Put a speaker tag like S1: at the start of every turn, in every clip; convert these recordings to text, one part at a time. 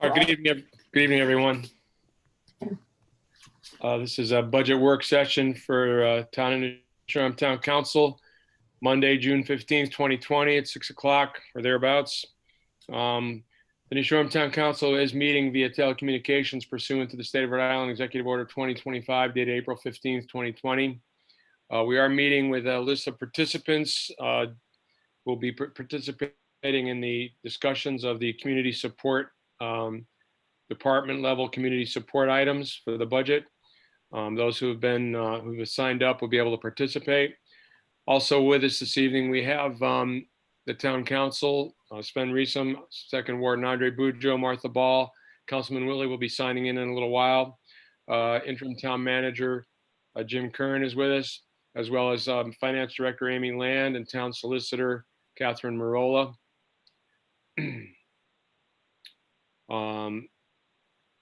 S1: Good evening, everyone. This is a budget work session for Town and Shoreham Town Council, Monday, June 15th, 2020 at 6 o'clock or thereabouts. The New Shoreham Town Council is meeting via telecommunications pursuant to the State of Rhode Island Executive Order 2025 dated April 15th, 2020. We are meeting with a list of participants. We'll be participating in the discussions of the community support department level community support items for the budget. Those who have signed up will be able to participate. Also with us this evening, we have the town council, Sven Reesum, Second Ward, Andre Bujo, Martha Ball. Councilman Willie will be signing in a little while. Interim town manager Jim Kern is with us, as well as finance director Amy Land and town solicitor Catherine Marola.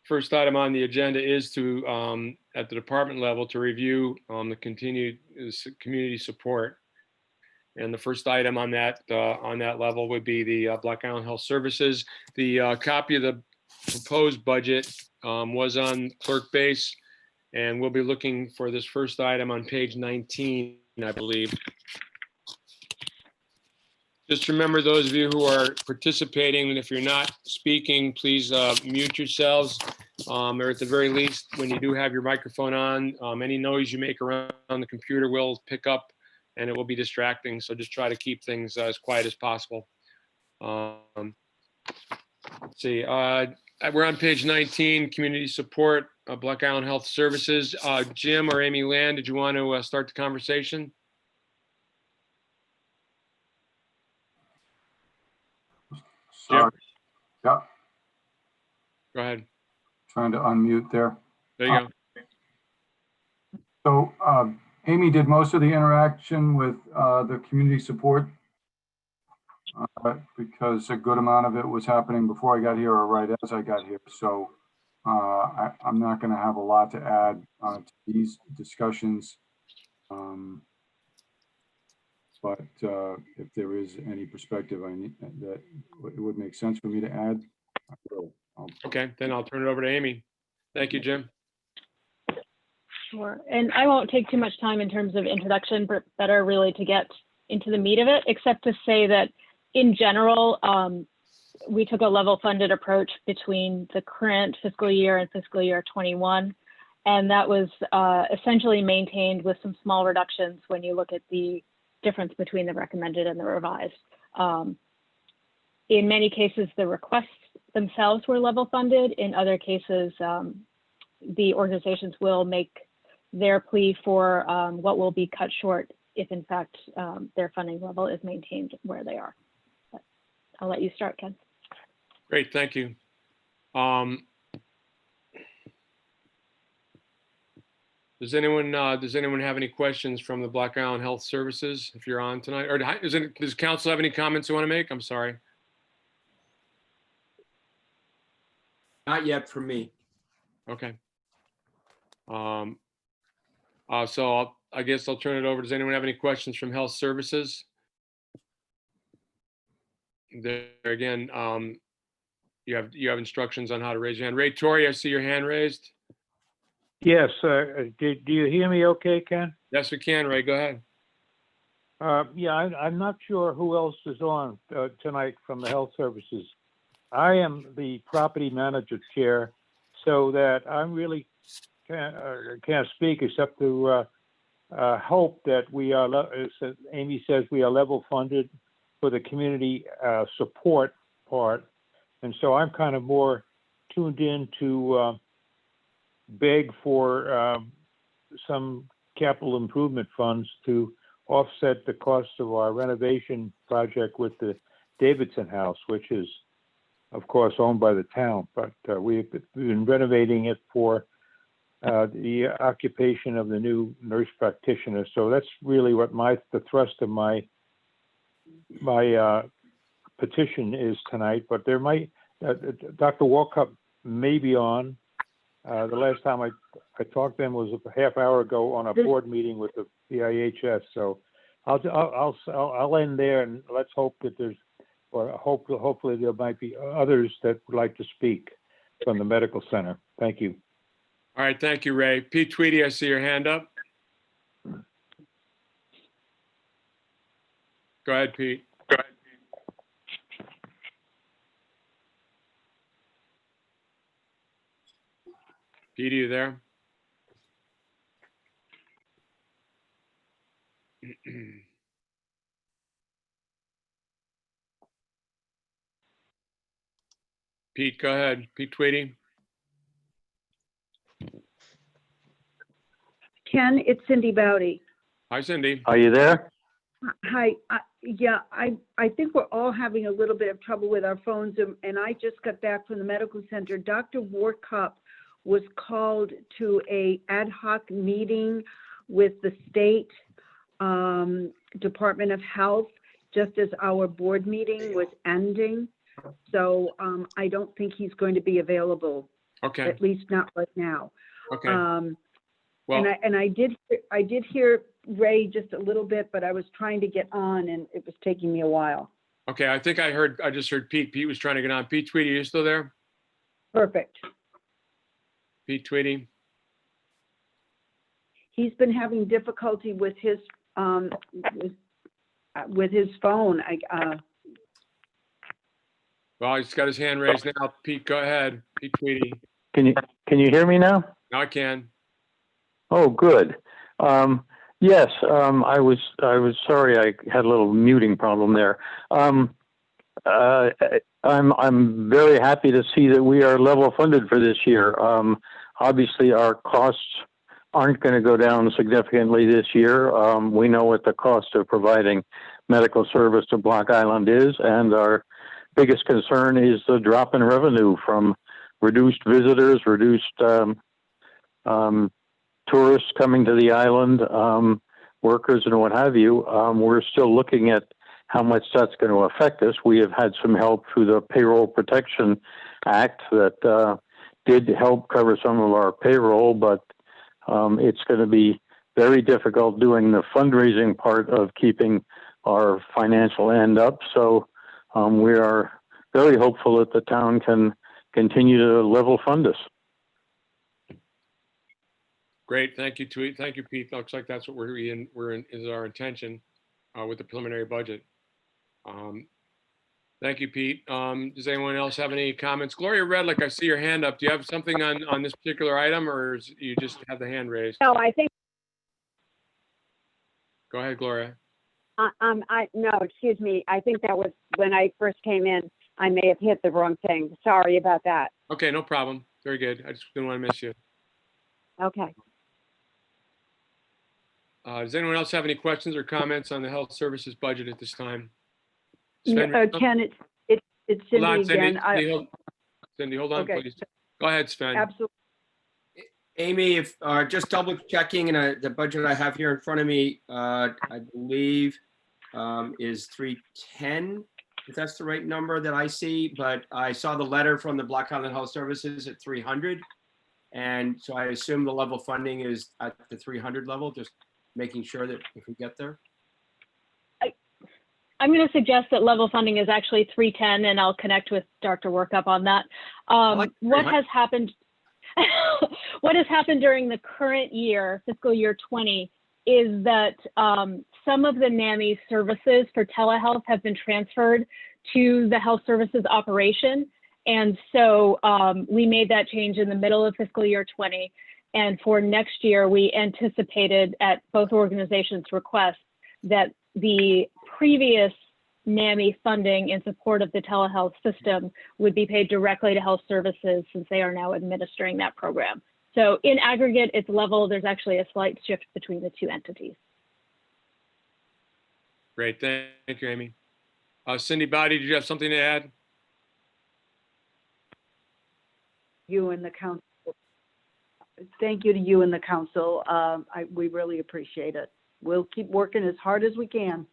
S1: First item on the agenda is to, at the department level, to review the continued community support. And the first item on that level would be the Black Island Health Services. The copy of the proposed budget was on clerk base, and we'll be looking for this first item on page 19, I believe. Just remember, those of you who are participating, and if you're not speaking, please mute yourselves, or at the very least, when you do have your microphone on, any noise you make around the computer will pick up and it will be distracting. So just try to keep things as quiet as possible. Let's see, we're on page 19, community support, Black Island Health Services. Jim or Amy Land, did you want to start the conversation?
S2: Sorry. Yeah.
S1: Go ahead.
S2: Trying to unmute there.
S1: There you
S2: go. So Amy did most of the interaction with the community support because a good amount of it was happening before I got here or right as I got here. So I'm not going to have a lot to add to these discussions. But if there is any perspective that it would make sense for me to add, I will.
S1: Okay, then I'll turn it over to Amy. Thank you, Jim.
S3: Sure, and I won't take too much time in terms of introduction, but better really to get into the meat of it, except to say that in general, we took a level funded approach between the current fiscal year and fiscal year 21. And that was essentially maintained with some small reductions when you look at the difference between the recommended and the revised. In many cases, the requests themselves were level funded. In other cases, the organizations will make their plea for what will be cut short if in fact their funding level is maintained where they are. But I'll let you start, Ken.
S1: Great, thank you. Does anyone have any questions from the Black Island Health Services if you're on tonight? Or does council have any comments you want to make? I'm sorry.
S4: Not yet for me.
S1: Okay. So I guess I'll turn it over. Does anyone have any questions from Health Services? There again, you have instructions on how to raise your hand. Ray Torrey, I see your hand raised.
S5: Yes. Do you hear me okay, Ken?
S1: Yes, we can, Ray. Go ahead.
S5: Yeah, I'm not sure who else is on tonight from the health services. I am the property manager chair, so that I'm really can't speak except to hope that we are, as Amy says, we are level funded for the community support part. And so I'm kind of more tuned in to beg for some capital improvement funds to offset the cost of our renovation project with the Davidson House, which is, of course, owned by the town. But we've been renovating it for the occupation of the new nurse practitioner. So that's really what the thrust of my petition is tonight. But there might, Dr. Walkup may be on. The last time I talked to him was a half hour ago on a board meeting with the PIHS. So I'll end there, and let's hope that hopefully there might be others that would like to speak. from the medical center. Thank you.
S1: All right, thank you, Ray. Pete Tweedy, I see your hand up. Go ahead, Pete. Pete, are you there? Pete, go ahead. Pete Tweedy.
S6: Ken, it's Cindy Bowdy.
S1: Hi, Cindy.
S5: Are you there?
S6: Hi, yeah, I think we're all having a little bit of trouble with our phones, and I just got back from the medical center. Dr. Warkup was called to a ad hoc meeting with the state Department of Health, just as our board meeting was ending. So I don't think he's going to be available,
S1: Okay,
S6: at least not right now.
S1: okay.
S6: And
S1: Well,
S6: I did hear Ray just a little bit, but I was trying to get on and it was taking me a while.
S1: okay, I think I just heard Pete. Pete was trying to get on. Pete Tweedy, are you still there?
S6: Perfect.
S1: Pete Tweedy?
S6: He's been having difficulty with his phone.
S1: Well, he's got his hand raised now. Pete, go ahead. Pete Tweedy.
S5: Can you hear me now?
S1: Now I can.
S5: Oh, good. Yes, I was sorry I had a little muting problem there. I'm very happy to see that we are level funded for this year. Obviously, our costs aren't going to go down significantly this year. We know what the cost of providing medical service to Block Island is, and our biggest concern is the drop in revenue from reduced visitors, reduced tourists coming to the island, workers and what have you. We're still looking at how much that's going to affect us. We have had some help through the Payroll Protection Act that did help cover some of our payroll, but it's going to be very difficult doing the fundraising part of keeping our financial end up. So we are very hopeful that the town can continue to level fund us.
S1: Great, thank you, Tweet. Thank you, Pete. Looks like that's what we're in is our intention with the preliminary budget. Thank you, Pete. Does anyone else have any comments? Gloria Redlick, I see your hand up. Do you have something on this particular item, or you just have the hand raised?
S7: No, I think,
S1: Go ahead, Gloria.
S7: no, excuse me. I think that was when I first came in, I may have hit the wrong thing. Sorry about that.
S1: Okay, no problem. Very good. I just didn't want to miss you.
S7: Okay.
S1: Does anyone else have any questions or comments on the health services budget at this time?
S6: Ken, it's
S1: Hold on,
S6: Cindy again.
S1: Cindy, hold on,
S6: Okay.
S1: please. Go ahead, Sven.
S6: Absolutely.
S4: Amy, if just double checking, and the budget I have here in front of me, I believe is 310, if that's the right number that I see. But I saw the letter from the Block Island Health Services at 300, and so I assume the level funding is at the 300 level. Just making sure that if we get there.
S3: I'm going to suggest that level funding is actually 310, and I'll connect with Dr. Workup on that. What has happened? What has happened during the current year, fiscal year 20, is that some of the NAMI services for telehealth have been transferred to the health services operation. And so we made that change in the middle of fiscal year 20. And for next year, we anticipated at both organizations' requests that the previous NAMI funding in support of the telehealth system would be paid directly to health services, since they are now administering that program. So in aggregate, it's level. There's actually a slight shift between the two entities.
S1: Great, thank you, Amy. Cindy Body, did you have something to add?
S6: You and the council. Thank you to you and the council. We really appreciate it. We'll keep working as hard as we can.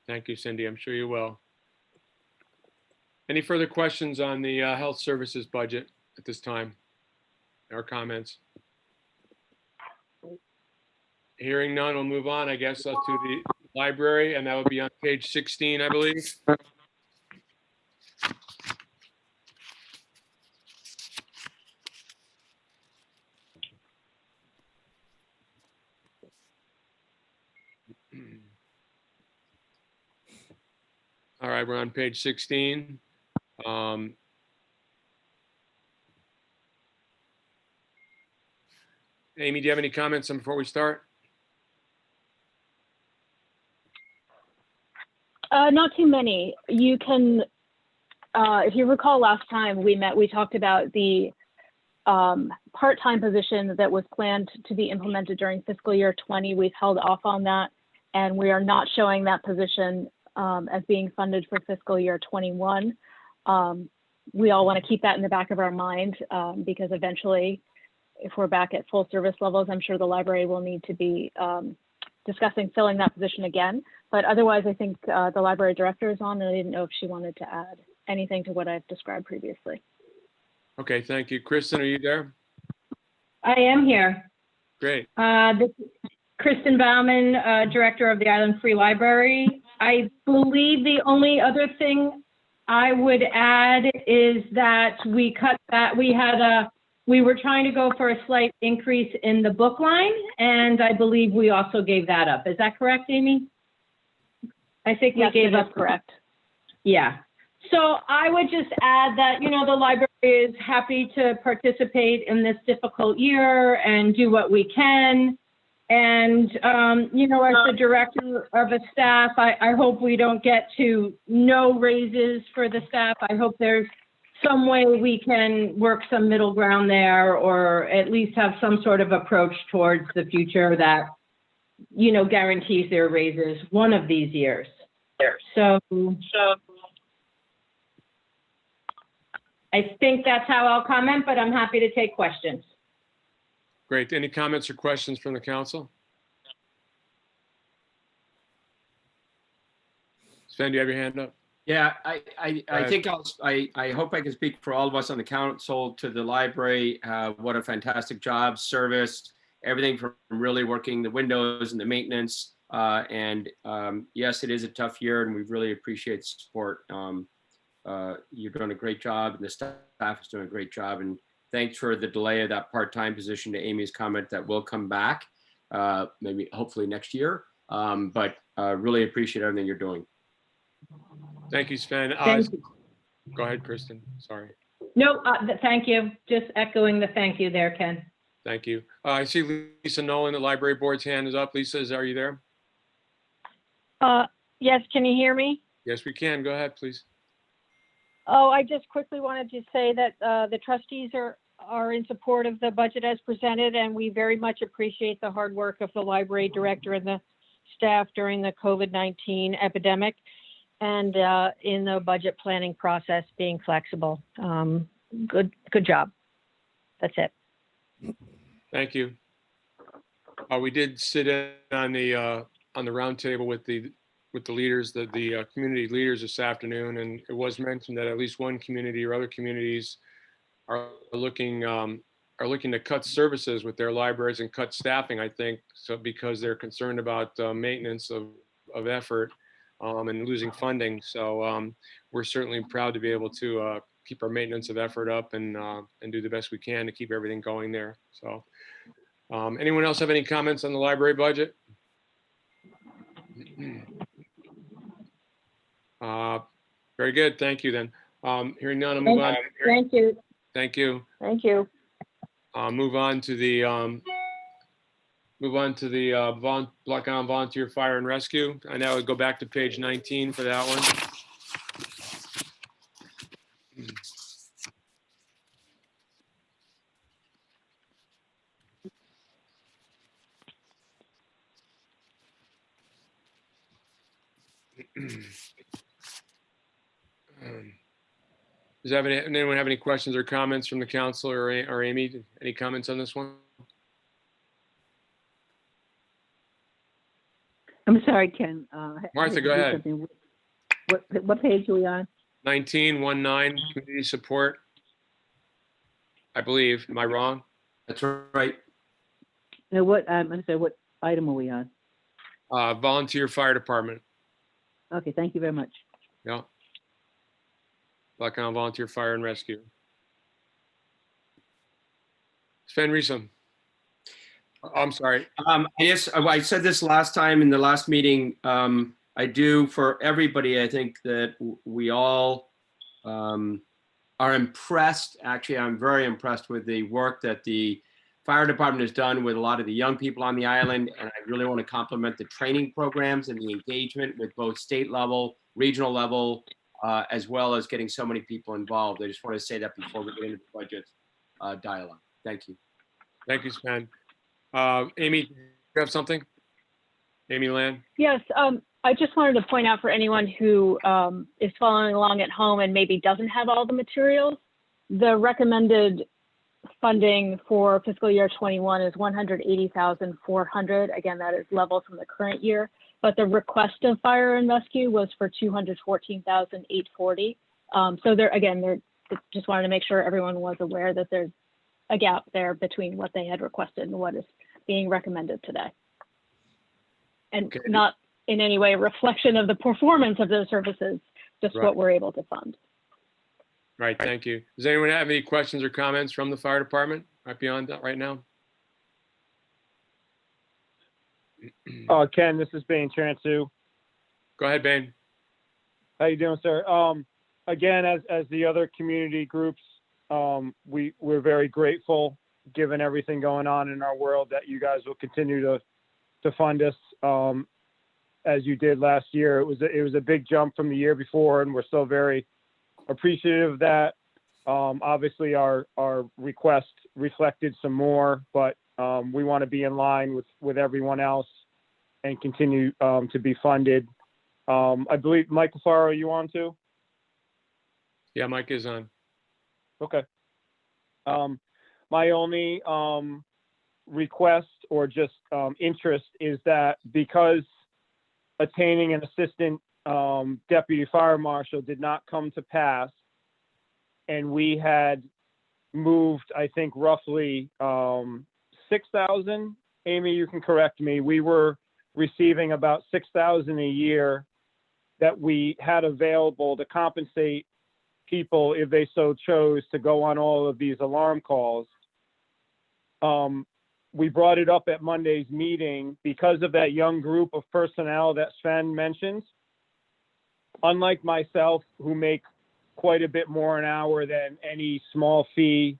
S1: Thank you, Cindy. I'm sure you will. Any further questions on the health services budget at this time? Or comments? Hearing none, we'll move on, I guess, to the library, and that would be on page 16, I believe. right, we're on page 16. Amy, do you have any comments before we start?
S3: Not too many. You can, if you recall last time we met, we talked about the part-time position that was planned to be implemented during fiscal year 20. We've held off on that, and we are not showing that position as being funded for fiscal year 21. We all want to keep that in the back of our mind because eventually, if we're back at full service levels, I'm sure the library will need to be discussing filling that position again. But otherwise, I think the library director is on, and I didn't know if she wanted to add anything to what I've described previously.
S1: Okay, thank you. Kristen, are you there?
S8: I am here.
S1: Great.
S8: This is Kristen Bauman, Director of the Island Free Library. I believe the only other thing I would add is that we cut that. We were trying to go for a slight increase in the book line, and I believe we also gave that up. Is that correct, Amy? I think we gave up.
S3: Correct.
S8: Yeah. So I would just add that, the library is happy to participate in this difficult year and do what we can. And, as the director of a staff, I hope we don't get to no raises for the staff. I hope there's some way we can work some middle ground there, or at least have some sort of approach towards the future that, guarantees their raises one of these years. So I think that's how I'll comment, but I'm happy to take questions.
S1: Great. Any comments or questions from the council? Sven, do you have your hand up?
S4: Yeah, I think I hope I can speak for all of us on the council to the library. What a fantastic job, service, everything from really working the windows and the maintenance. Yes, it is a tough year, and we really appreciate the support. You're doing a great job, and the staff is doing a great job. And thanks for the delay of that part-time position, to Amy's comment that will come back, maybe hopefully next year. But really appreciate everything you're doing.
S1: Thank you, Sven.
S8: Thank you.
S1: Go ahead, Kristen. Sorry.
S8: No, thank you. Just echoing the thank you there, Ken.
S1: Thank you. I see Lisa Nolan, the library board's hand is up. Lisa, are you there?
S9: Yes, can you hear me?
S1: Yes, we can. Go ahead, please.
S9: Oh, I just quickly wanted to say that the trustees are in support of the budget as presented, and we very much appreciate the hard work of the library director and the staff during the COVID-19 epidemic, and in the budget planning process, being flexible. Good job. That's it.
S1: Thank you. We did sit in on the roundtable with the leaders, the community leaders this afternoon, and it was mentioned that at least one community or other communities are looking to cut services with their libraries and cut staffing, I think, so because they're concerned about maintenance of effort and losing funding. So we're certainly proud to be able to keep our maintenance of effort up and do the best we can to keep everything going there. So anyone else have any comments on the library budget? Very good. Thank you then. Hearing none, I'll move on.
S8: Thank you.
S1: Thank you.
S9: Thank you.
S1: Move on to the Block Island Volunteer Fire and Rescue. I now would go back to page 19 for that one. Does anyone have any questions or comments from the council or Amy? Any comments on this one?
S6: I'm sorry, Ken.
S1: Martha, go ahead.
S6: What page are we on?
S1: 1919, community support. I believe. Am I wrong?
S4: That's right.
S6: No, what item are we on?
S1: Volunteer fire department.
S6: Okay, thank you very much.
S1: Yeah. Black Island Volunteer Fire and Rescue. Sven Riesum. I'm sorry.
S4: Yes, I said this last time in the last meeting. I do for everybody. I think that we all are impressed. Actually, I'm very impressed with the work that the fire department has done with a lot of the young people on the island. And I really want to compliment the training programs and the engagement with both state level, regional level, as well as getting so many people involved. I just want to say that before we get into the budget dialogue. Thank you.
S1: Thank you, Sven. Amy, you have something? Amy Land?
S3: Yes, I just wanted to point out for anyone who is following along at home and maybe doesn't have all the materials, the recommended funding for fiscal year 21 is 180,400. Again, that is level from the current year, but the request of fire and rescue was for 214,840. So there just wanted to make sure everyone was aware that there's a gap there between what they had requested and what is being recommended today. And
S1: Okay.
S3: Not in any way a reflection of the performance of those services, just
S1: Right.
S3: what we're able to fund.
S1: Right, thank you. Does anyone have any questions or comments from the fire department right beyond that right now?
S10: Ken, this is Bain Transu.
S1: Go ahead, Bain.
S10: How you doing, sir? Again, as the other community groups, we're very grateful, given everything going on in our world, that you guys will continue to fund us as you did last year. It was a big jump from the year before, and we're still very appreciative of that. Obviously, our request reflected some more, but we want to be in line with everyone else and continue to be funded. I believe, Mike Alfaro, are you on too?
S1: Yeah, Mike is on.
S10: Okay. My only request or just interest is that because attaining an assistant deputy fire marshal did not come to pass, and we had moved, I think, roughly 6,000. Amy, you can correct me. We were receiving about 6,000 a year that we had available to compensate people if they so chose to go on all of these alarm calls. We brought it up at Monday's meeting because of that young group of personnel that Sven mentioned. Unlike myself, who make quite a bit more an hour than any small fee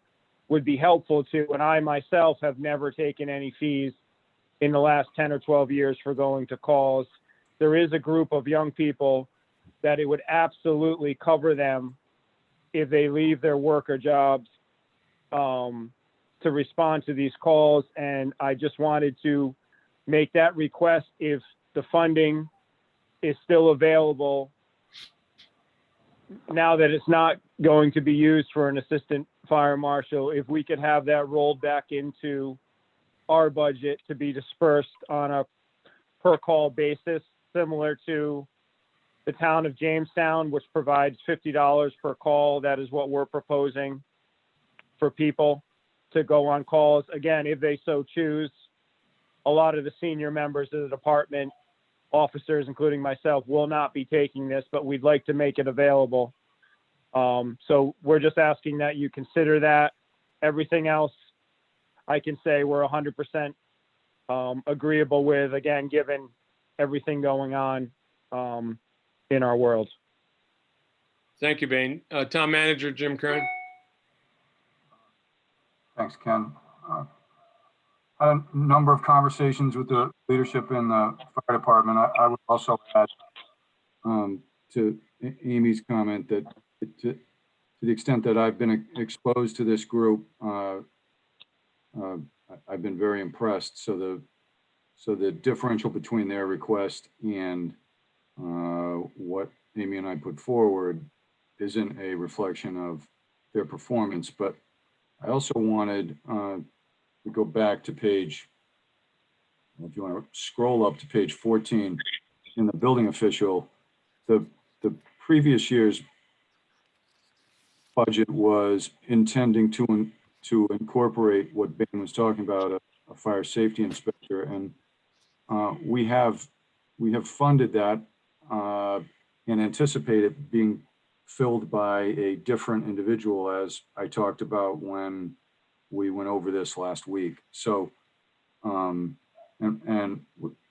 S10: would be helpful to, and I myself have never taken any fees in the last 10 or 12 years for going to calls. There is a group of young people that it would absolutely cover them if they leave their work or jobs to respond to these calls. And I just wanted to make that request. If the funding is still available, now that it's not going to be used for an assistant fire marshal, if we could have that rolled back into our budget to be dispersed on a per call basis, similar to the town of Jamestown, which provides $50 per call. That is what we're proposing for people to go on calls. Again, if they so choose. A lot of the senior members of the department, officers, including myself, will not be taking this, but we'd like to make it available. So we're just asking that you consider that. Everything else, I can say we're 100% agreeable with, again, given everything going on in our world.
S1: Thank you, Bain. Town Manager Jim Kern.
S2: Thanks, Ken. Had a number of conversations with the leadership in the fire department. I would also add to Amy's comment that to the extent that I've been exposed to this group, I've been very impressed. So the differential between their request and what Amy and I put forward isn't a reflection of their performance. But I also wanted to go back to page, if you want to scroll up to page 14 in the building official. The previous year's budget was intending to incorporate what Ben was talking about, a fire safety inspector, and we have funded that and anticipate it being filled by a different individual, as I talked about when we went over this last week. So, and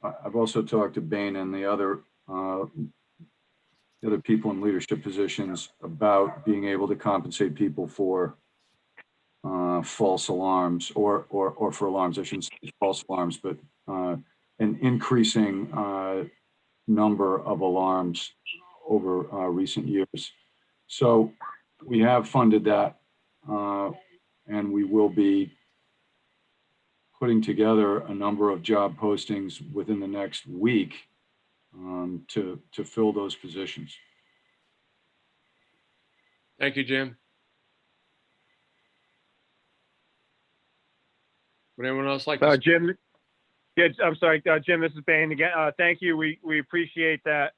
S2: I've also talked to Bain and the other the other people in leadership positions about being able to compensate people for false alarms or for alarms. I shouldn't say false alarms, but an increasing number of alarms over recent years. So we have funded that, and we will be putting together a number of job postings within the next week to fill those positions.
S1: Thank you, Jim. Would anyone else like to?
S10: Jim, yeah, I'm sorry, Jim, this is Bain again. Thank you. We appreciate that.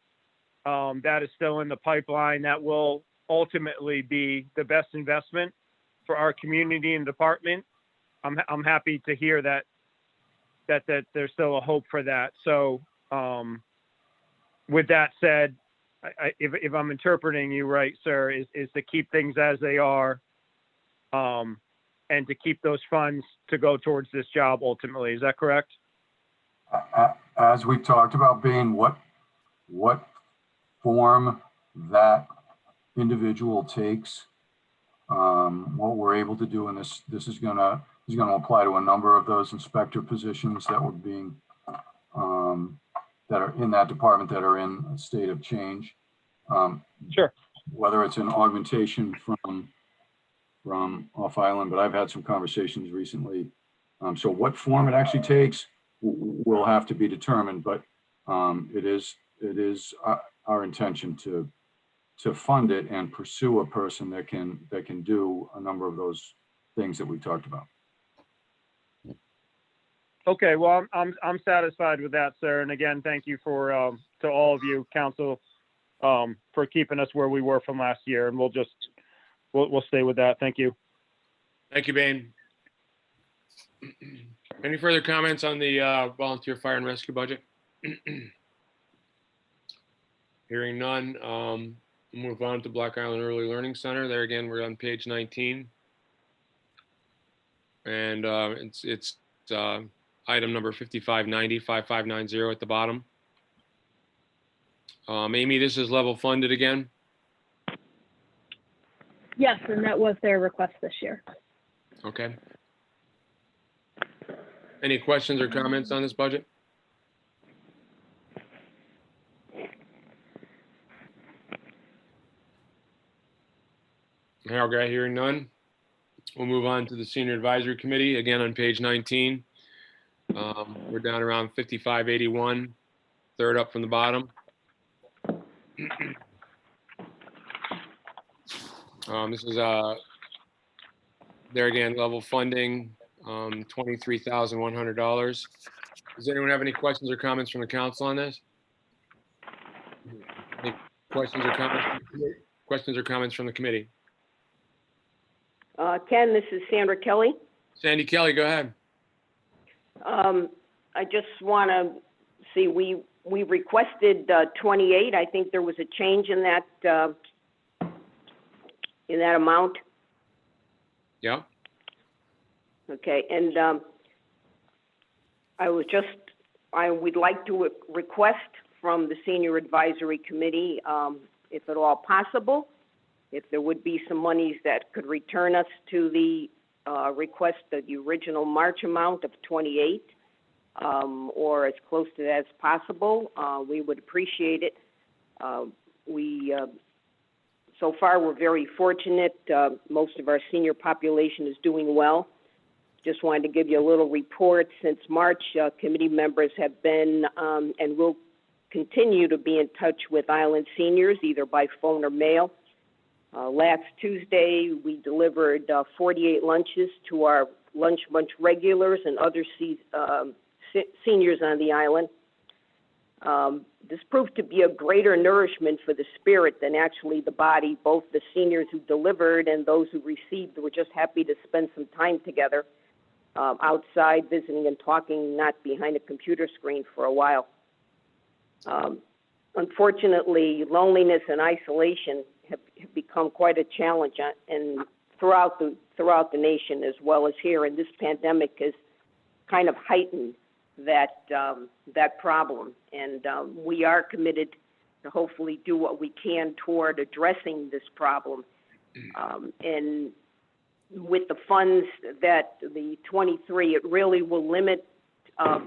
S10: That is still in the pipeline. That will ultimately be the best investment for our community and department. I'm happy to hear that there's still a hope for that. So with that said, if I'm interpreting you right, sir, is to keep things as they are, and to keep those funds to go towards this job ultimately. Is that correct?
S2: As we talked about, being what form that individual takes, what we're able to do, and this is gonna apply to a number of those inspector positions that were being that are in that department that are in a state of change.
S10: Sure.
S2: Whether it's an augmentation from off island, but I've had some conversations recently. So what form it actually takes will have to be determined, but it is our intention to fund it and pursue a person that can do a number of those things that we talked about.
S10: Okay, well, I'm satisfied with that, sir. And again, thank you for to all of you, council, for keeping us where we were from last year, and we'll stay with that. Thank you.
S1: Thank you, Bain. Any further comments on the volunteer fire and rescue budget? Hearing none, we'll move on to Black Island Early Learning Center. There again, we're on page 19. And it's item number 5590 at the bottom. Amy, this is level funded again.
S3: Yes, and that was their request this year.
S1: Okay. Any questions or comments on this budget? Okay, hearing none. We'll move on to the Senior Advisory Committee, again on page 19. We're down around 5581, third up from the bottom. This is there again, level funding, $23,100. Does anyone have any questions or comments from the council on this? Any questions or comments? Questions or comments from the committee?
S11: Ken, this is Sandra Kelly.
S1: Sandy Kelly, go ahead.
S11: I just want to see, we requested 28. I think there was a change in that amount.
S1: Yeah.
S11: Okay, and I would like to request from the Senior Advisory Committee, if at all possible, if there would be some monies that could return us to the request of the original March amount of 28, or as close to that as possible. We would appreciate it. So far, we're very fortunate. Most of our senior population is doing well. Just wanted to give you a little report. Since March, committee members have been and will continue to be in touch with island seniors, either by phone or mail. Last Tuesday, we delivered 48 lunches to our lunch bunch regulars and other seniors on the island. This proved to be a greater nourishment for the spirit than actually the body. Both the seniors who delivered and those who received were just happy to spend some time together outside, visiting and talking, not behind a computer screen for a while. Unfortunately, loneliness and isolation have become quite a challenge and throughout the nation as well as here, and this pandemic has kind of heightened that problem. And we are committed to hopefully do what we can toward addressing this problem. And with the funds that the 23, it really will limit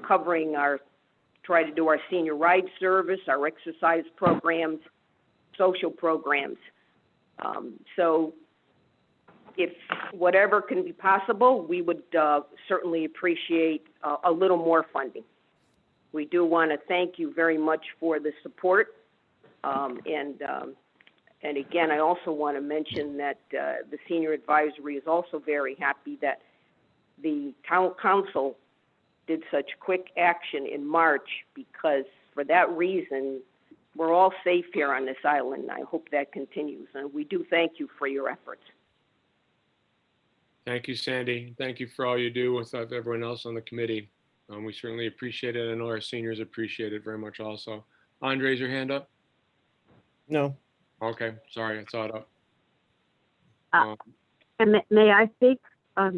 S11: covering try to do our senior ride service, our exercise programs, social programs. So if whatever can be possible, we would certainly appreciate a little more funding. We do want to thank you very much for the support. And again, I also want to mention that the Senior Advisory is also very happy that the Town Council did such quick action in March, because for that reason, we're all safe here on this island. I hope that continues, and we do thank you for your efforts.
S1: Thank you, Sandy. Thank you for all you do with everyone else on the committee. We certainly appreciate it. I know our seniors appreciate it very much also. Andre, is your hand up?
S12: No.
S1: Okay, sorry, I saw it up.
S7: And may I speak,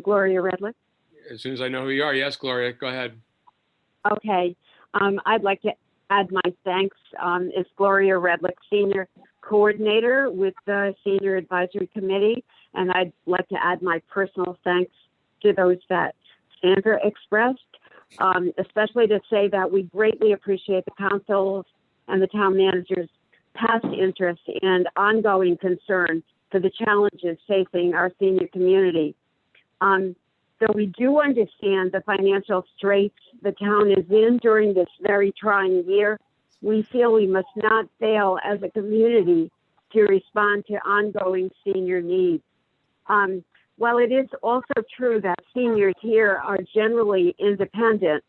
S7: Gloria Redlick?
S1: As soon as I know who you are, yes, Gloria, go ahead.
S7: Okay. I'd like to add my thanks. It's Gloria Redlick, Senior Coordinator with the Senior Advisory Committee, and I'd like to add my personal thanks to those that Sandra expressed, especially to say that we greatly appreciate the council's and the town manager's past interest and ongoing concern for the challenges facing our senior community. So we do understand the financial straits the town is in during this very trying year. We feel we must not fail as a community to respond to ongoing senior needs. While it is also true that seniors here are generally independent,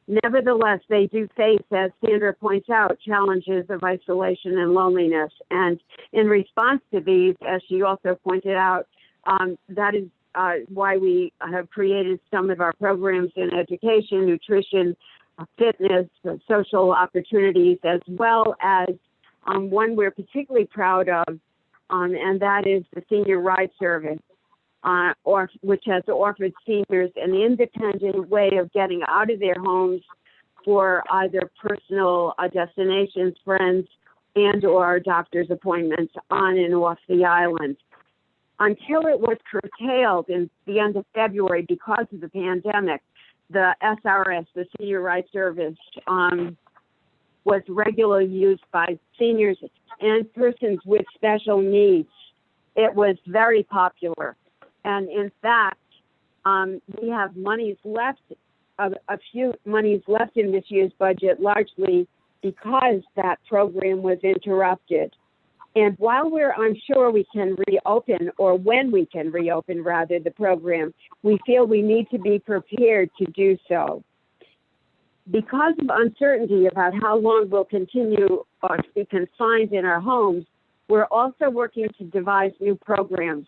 S7: nevertheless, they do face, as Sandra points out, challenges of isolation and loneliness. And in response to these, as she also pointed out, that is why we have created some of our programs in education, nutrition, fitness, social opportunities, as well as one we're particularly proud of, and that is the Senior Ride Service, which has offered seniors an independent way of getting out of their homes for either personal destinations, friends, and or doctor's appointments on and off the island. Until it was curtailed in the end of February because of the pandemic, the SRS, the Senior Ride Service, was regularly used by seniors and persons with special needs. It was very popular. And in fact, we have monies left, a few monies left in this year's budget, largely because that program was interrupted. And while we're unsure we can reopen, or when we can reopen, rather, the program, we feel we need to be prepared to do so. Because of uncertainty about how long we'll continue or be confined in our homes, we're also working to devise new programs,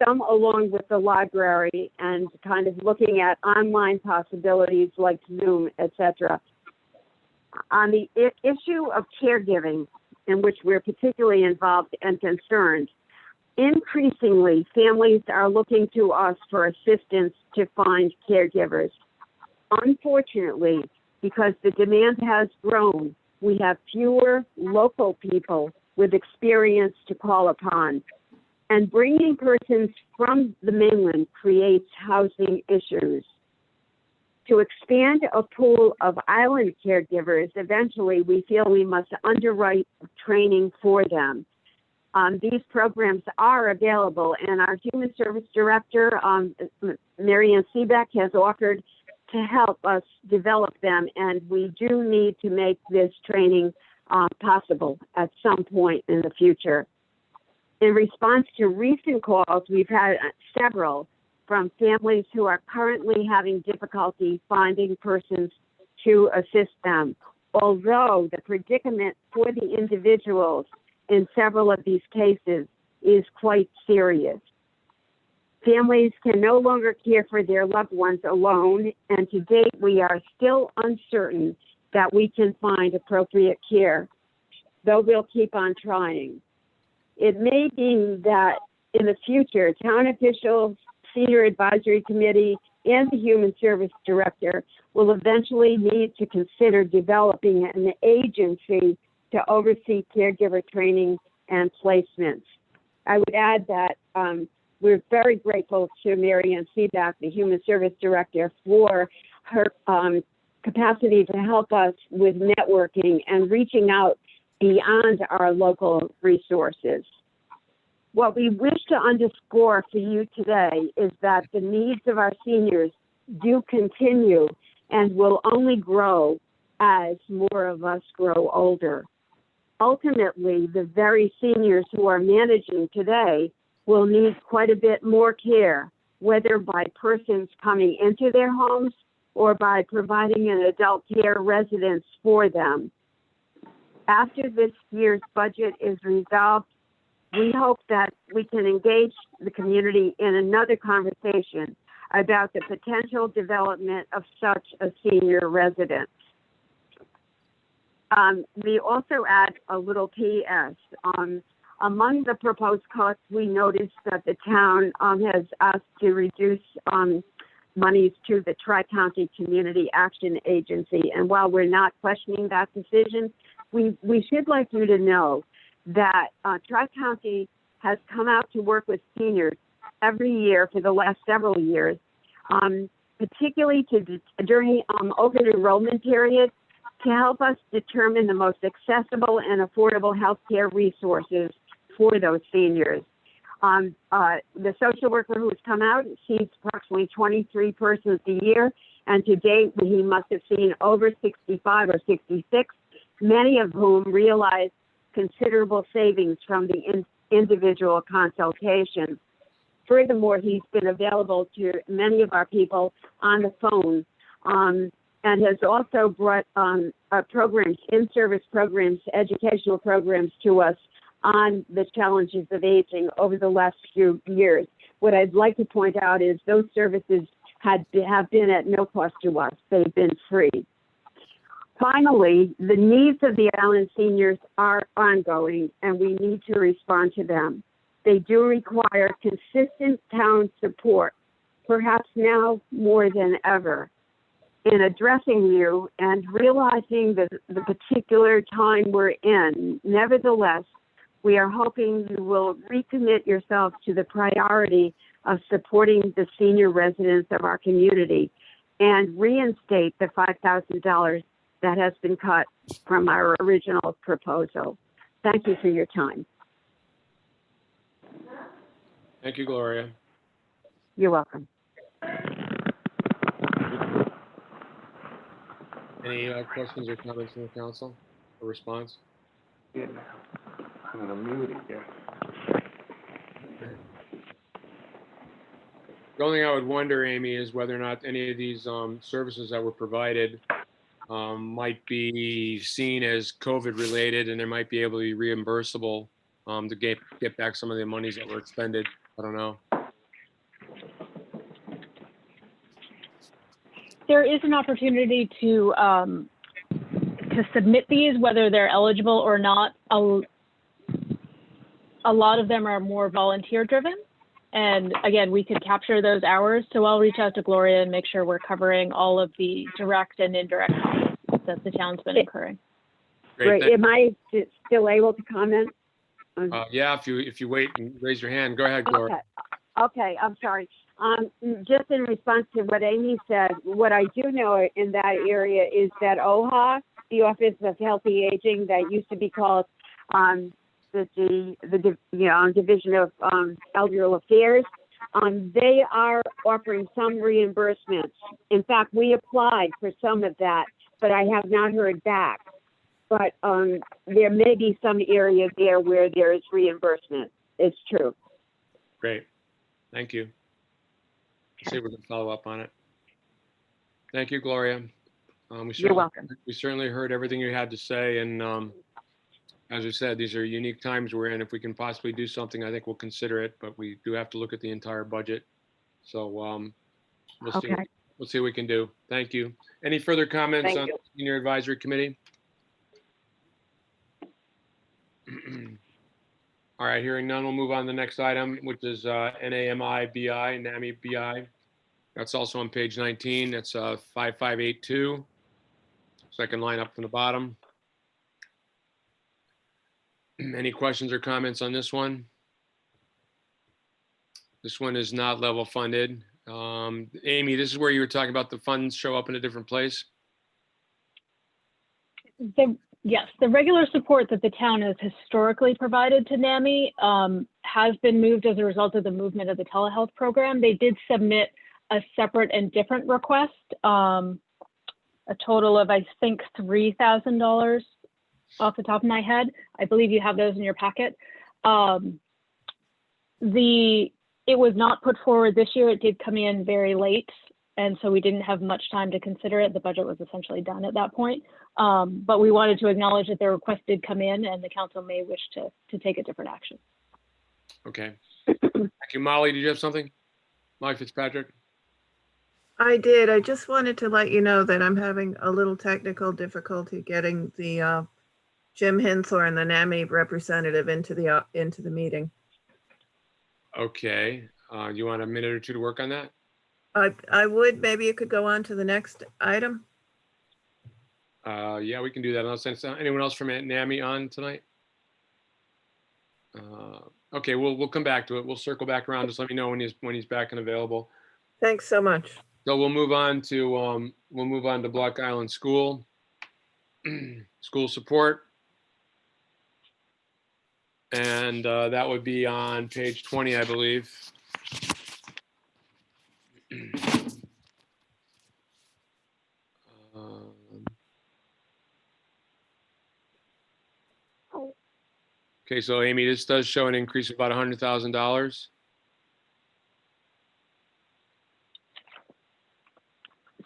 S7: some along with the library and kind of looking at online possibilities like Zoom, etc. On the issue of caregiving, in which we're particularly involved and concerned, increasingly families are looking to us for assistance to find caregivers. Unfortunately, because the demand has grown, we have fewer local people with experience to call upon. And bringing persons from the mainland creates housing issues. To expand a pool of island caregivers, eventually we feel we must underwrite training for them. These programs are available, and our Human Service Director, Marianne Seebeck, has offered to help us develop them, and we do need to make this training possible at some point in the future. In response to recent calls, we've had several from families who are currently having difficulty finding persons to assist them, although the predicament for the individuals in several of these cases is quite serious. Families can no longer care for their loved ones alone, and to date we are still uncertain that we can find appropriate care, though we'll keep on trying. It may be that in the future, town officials, Senior Advisory Committee, and the Human Service Director will eventually need to consider developing an agency to oversee caregiver training and placements. I would add that we're very grateful to Mary Ann Seaback, the Human Service Director, for her capacity to help us with networking and reaching out beyond our local resources. What we wish to underscore for you today is that the needs of our seniors do continue and will only grow as more of us grow older. Ultimately, the very seniors who are managing today will need quite a bit more care, whether by persons coming into their homes or by providing an adult care residence for them. After this year's budget is resolved, we hope that we can engage the community in another conversation about the potential development of such a senior residence. We also add a little PS. Among the proposed cuts, we noticed that the town has asked to reduce monies to the Tri-County Community Action Agency. And while we're not questioning that decision, we should like you to know that Tri-County has come out to work with seniors every year for the last several years, particularly during open enrollment periods, to help us determine the most accessible and affordable health care resources for those seniors. The social worker who has come out sees approximately 23 persons a year, and to date, he must have seen over 65 or 66, many of whom realize considerable savings from the individual consultations. Furthermore, he's been available to many of our people on the phone, and has also brought programs, in-service programs, educational programs to us on the challenges of aging over the last few years. What I'd like to point out is those services have been at no cost to us. They've been free. Finally, the needs of the island seniors are ongoing, and we need to respond to them. They do require consistent town support, perhaps now more than ever. In addressing you and realizing the particular time we're in, nevertheless, we are hoping you will recommit yourself to the priority of supporting the senior residents of our community and reinstate the $5,000 that has been cut from our original proposal. Thank you for your time.
S1: Thank you, Gloria.
S7: You're welcome.
S1: Any questions or comments from the council or response?
S5: I'm gonna mute it, yeah.
S1: The only thing I would wonder, Amy, is whether or not any of these services that were provided might be seen as COVID related, and they might be able to be reimbursable to get back some of the monies that were expended. I don't know.
S3: There is an opportunity to submit these, whether they're eligible or not. A lot of them are more volunteer driven. And again, we could capture those hours. So I'll reach out to Gloria and make sure we're covering all of the direct and indirect costs that the town's been incurring.
S1: Great.
S7: Great. Am I still able to comment?
S1: Yeah, if you wait and raise your hand, go ahead, Gloria.
S7: Okay, I'm sorry. Just in response to what Amy said, what I do know in that area is that OHA, the Office of Healthy Aging, that used to be called the Division of Elder Affairs, they are offering some reimbursements. In fact, we applied for some of that, but I have not heard back. But there may be some areas there where there is reimbursement. It's true.
S1: Great. Thank you. See if we can follow up on it. Thank you, Gloria.
S7: You're welcome.
S1: We certainly heard everything you had to say. And as I said, these are unique times we're in. If we can possibly do something, I think we'll consider it. But we do have to look at the entire budget. So we'll see what we can do. Thank you. Any further comments on the Senior Advisory Committee? All right, hearing none, we'll move on to the next item, which is NAMI BI. That's also on page 19. That's 5582. Second line up from the bottom. Any questions or comments on this one? This one is not level funded. Amy, this is where you were talking about the funds show up in a different place.
S3: Yes, the regular support that the town has historically provided to NAMI has been moved as a result of the movement of the telehealth program. They did submit a separate and different request, a total of, I think, $3,000 off the top of my head. I believe you have those in your packet. It was not put forward this year. It did come in very late, and so we didn't have much time to consider it. The budget was essentially done at that point. But we wanted to acknowledge that the request did come in, and the council may wish to take a different action.
S1: Okay. Thank you. Molly, did you have something? Molly Fitzpatrick?
S13: I did. I just wanted to let you know that I'm having a little technical difficulty getting the Jim Hensler and the NAMI representative into the meeting.
S1: Okay. You want a minute or two to work on that?
S13: I would. Maybe you could go on to the next item.
S1: Yeah, we can do that. Unless anyone else from NAMI on tonight? Okay, we'll come back to it. We'll circle back around. Just let me know when he's back and available.
S13: Thanks so much.
S1: So we'll move on to Block Island School, school support, and that would be on page 20, I believe. Okay, so Amy, this does show an increase of about $100,000.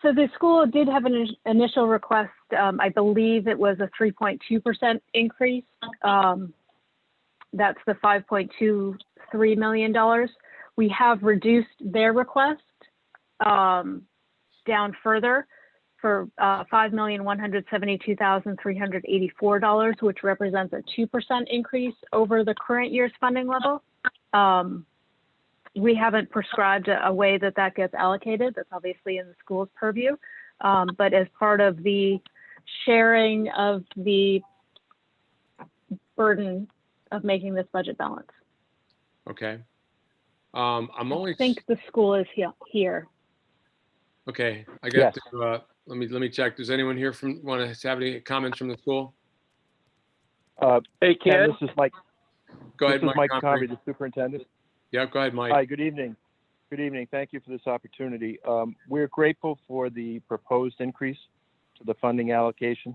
S3: So the school did have an initial request. I believe it was a 3.2% increase. That's the $5.23 million. We have reduced their request down further for $5,172,384, which represents a 2% increase over the current year's funding level. We haven't prescribed a way that gets allocated. That's obviously in the school's purview. But as part of the sharing of the burden of making this budget balance.
S1: Okay.
S3: I think the school is here.
S1: Okay, I got
S10: Yes.
S1: to, let me check. Does anyone here want to have any comments from the school?
S10: Hey, Ken, this is Mike.
S1: Go ahead,
S10: This is Mike
S1: Convery.
S10: Convery, the superintendent.
S1: Yeah, go ahead, Mike.
S10: Hi, good evening. Good evening. Thank you for this opportunity. We're grateful for the proposed increase to the funding allocation,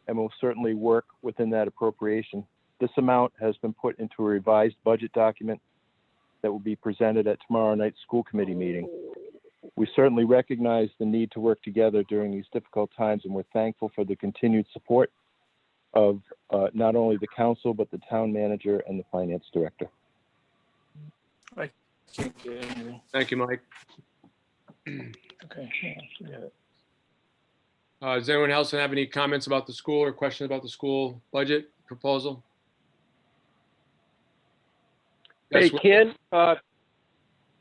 S10: and we'll certainly work within that appropriation. This amount has been put into a revised budget document that will be presented at tomorrow night's school committee meeting. We certainly recognize the need to work together during these difficult times, and we're thankful for the continued support of not only the council, but the town manager and the finance director.
S1: Thank you, Mike.
S5: Okay.
S1: Does anyone else have any comments about the school or questions about the school budget proposal?
S14: Hey,
S1: Yes,
S14: Ken.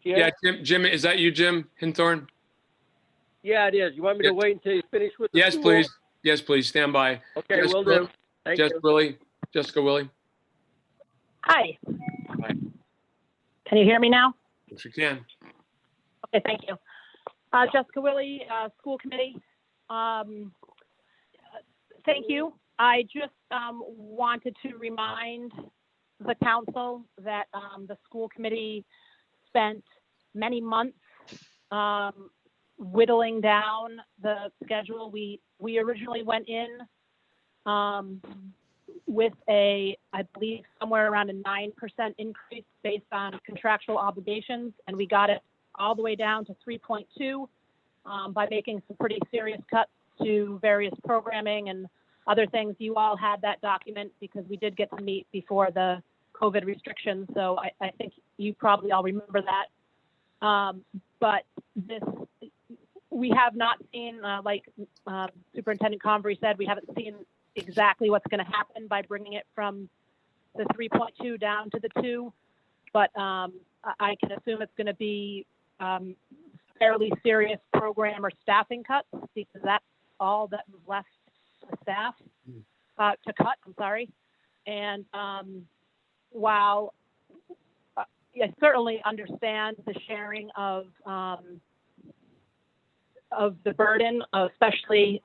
S1: yeah, Jim, is that you, Jim Hinthorn?
S14: Yeah, it is. You want me to wait until you finish with the
S1: Yes,
S14: school?
S1: please. Yes, please. Stand by.
S14: Okay,
S1: Yes,
S14: will do. Thank you.
S1: Jessica Willie.
S15: Hi.
S1: Hi.
S15: Can you hear me now?
S1: Yes, you can.
S15: Okay, thank you. Jessica Willie, School Committee. Thank you. I just wanted to remind the council that the school committee spent many months whittling down the schedule. We originally went in with I believe somewhere around a 9% increase based on contractual obligations, and we got it all the way down to 3.2 by making some pretty serious cuts to various programming and other things. You all had that document because we did get to meet before the COVID restrictions, so I think you probably all remember that. But we have not seen, like Superintendent Convery said, we haven't seen exactly what's going to happen by bringing it from the 3.2 down to the 2, but I can assume it's going to be fairly serious program or staffing cuts, because that's all that was left to staff to cut. I'm sorry. And while I certainly understand the sharing of the burden, especially